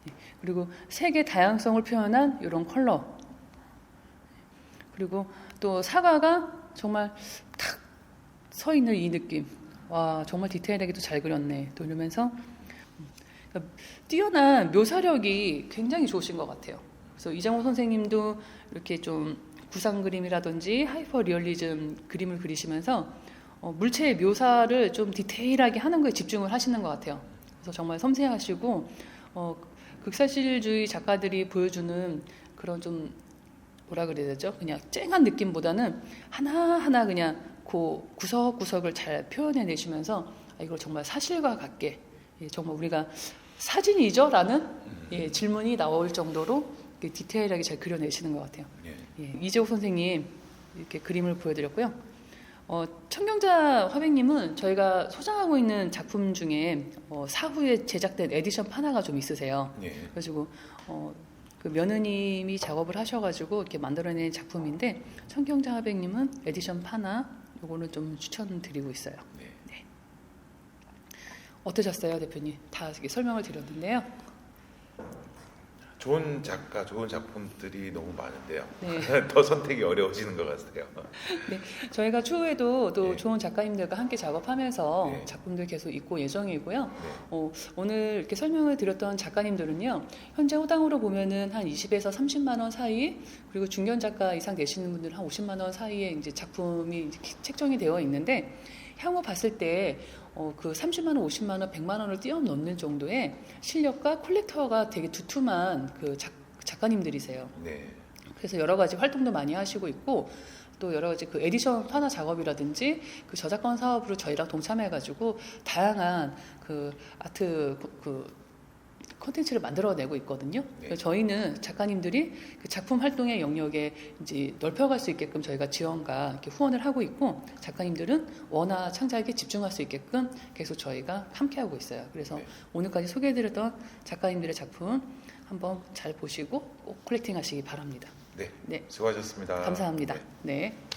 Speaker 1: 예, 그리고 색의 다양성을 표현한 이런 컬러, 그리고 또 사과가 정말 탁 서 있는 이 느낌. 와, 정말 디테일하게도 잘 그렸네. 또 이러면서 그러니까 뛰어난 묘사력이 굉장히 좋으신 것 같아요. 그래서 이장호 선생님도 이렇게 좀 구상 그림이라든지 하이퍼 리얼리즘 그림을 그리시면서 물체의 묘사를 좀 디테일하게 하는 거에 집중을 하시는 것 같아요. 그래서 정말 섬세하시고 극사실주의 작가들이 보여주는 그런 좀 뭐라 그래야 되죠? 그냥 쨍한 느낌보다는 하나하나 그냥 그 구석구석을 잘 표현해 내시면서 이걸 정말 사실과 같게, 예, 정말 우리가 사진이죠? 라는 질문이 나올 정도로 디테일하게 잘 그려내시는 것 같아요.
Speaker 2: 예.
Speaker 1: 예, 이재호 선생님 이렇게 그림을 보여드렸고요. 청경자 화백님은 저희가 소장하고 있는 작품 중에 사후에 제작된 에디션 판화가 좀 있으세요.
Speaker 2: 예.
Speaker 1: 그래가지고 그 며느님이 작업을 하셔가지고 이렇게 만들어낸 작품인데 청경자 화백님은 에디션 판화 요거는 좀 추천드리고 있어요.
Speaker 2: 네.
Speaker 1: 네. 어떠셨어요, 대표님? 다 이렇게 설명을 드렸는데요.
Speaker 2: 좋은 작가, 좋은 작품들이 너무 많은데요.
Speaker 1: 네.
Speaker 2: 더 선택이 어려워지는 것 같아요.
Speaker 1: 네, 저희가 추후에도 또
Speaker 2: 네.
Speaker 1: 좋은 작가님들과 함께 작업하면서
Speaker 2: 네.
Speaker 1: 작품들 계속 있고 예정이고요.
Speaker 2: 네.
Speaker 1: 오늘 이렇게 설명을 드렸던 작가님들은요, 현재 호당으로 보면은 한 20에서 30만 원 사이, 그리고 중견 작가 이상 되시는 분들은 한 50만 원 사이에 이제 작품이 이제 책정이 되어 있는데, 향후 봤을 때 그 30만 원, 50만 원, 100만 원을 뛰어넘는 정도의 실력과 콜렉터가 되게 두툼한 그 작가님들이세요.
Speaker 2: 네.
Speaker 1: 그래서 여러 가지 활동도 많이 하시고 있고 또 여러 가지 그 에디션 판화 작업이라든지 그 저작권 사업으로 저희랑 동참해가지고 다양한 그 아트 콘텐츠를 만들어내고 있거든요.
Speaker 2: 네.
Speaker 1: 그래서 저희는 작가님들이 그 작품 활동의 영역에 이제 넓혀갈 수 있게끔 저희가 지원과 이렇게 후원을 하고 있고 작가님들은 원화 창작에 집중할 수 있게끔 계속 저희가 함께하고 있어요. 그래서
Speaker 2: 네.
Speaker 1: 오늘까지 소개해드렸던 작가님들의 작품 한번 잘 보시고 꼭 컬렉팅하시기 바랍니다.
Speaker 2: 네.
Speaker 1: 네,
Speaker 2: 수고하셨습니다.
Speaker 1: 감사합니다.
Speaker 2: 네.
Speaker 1: 네.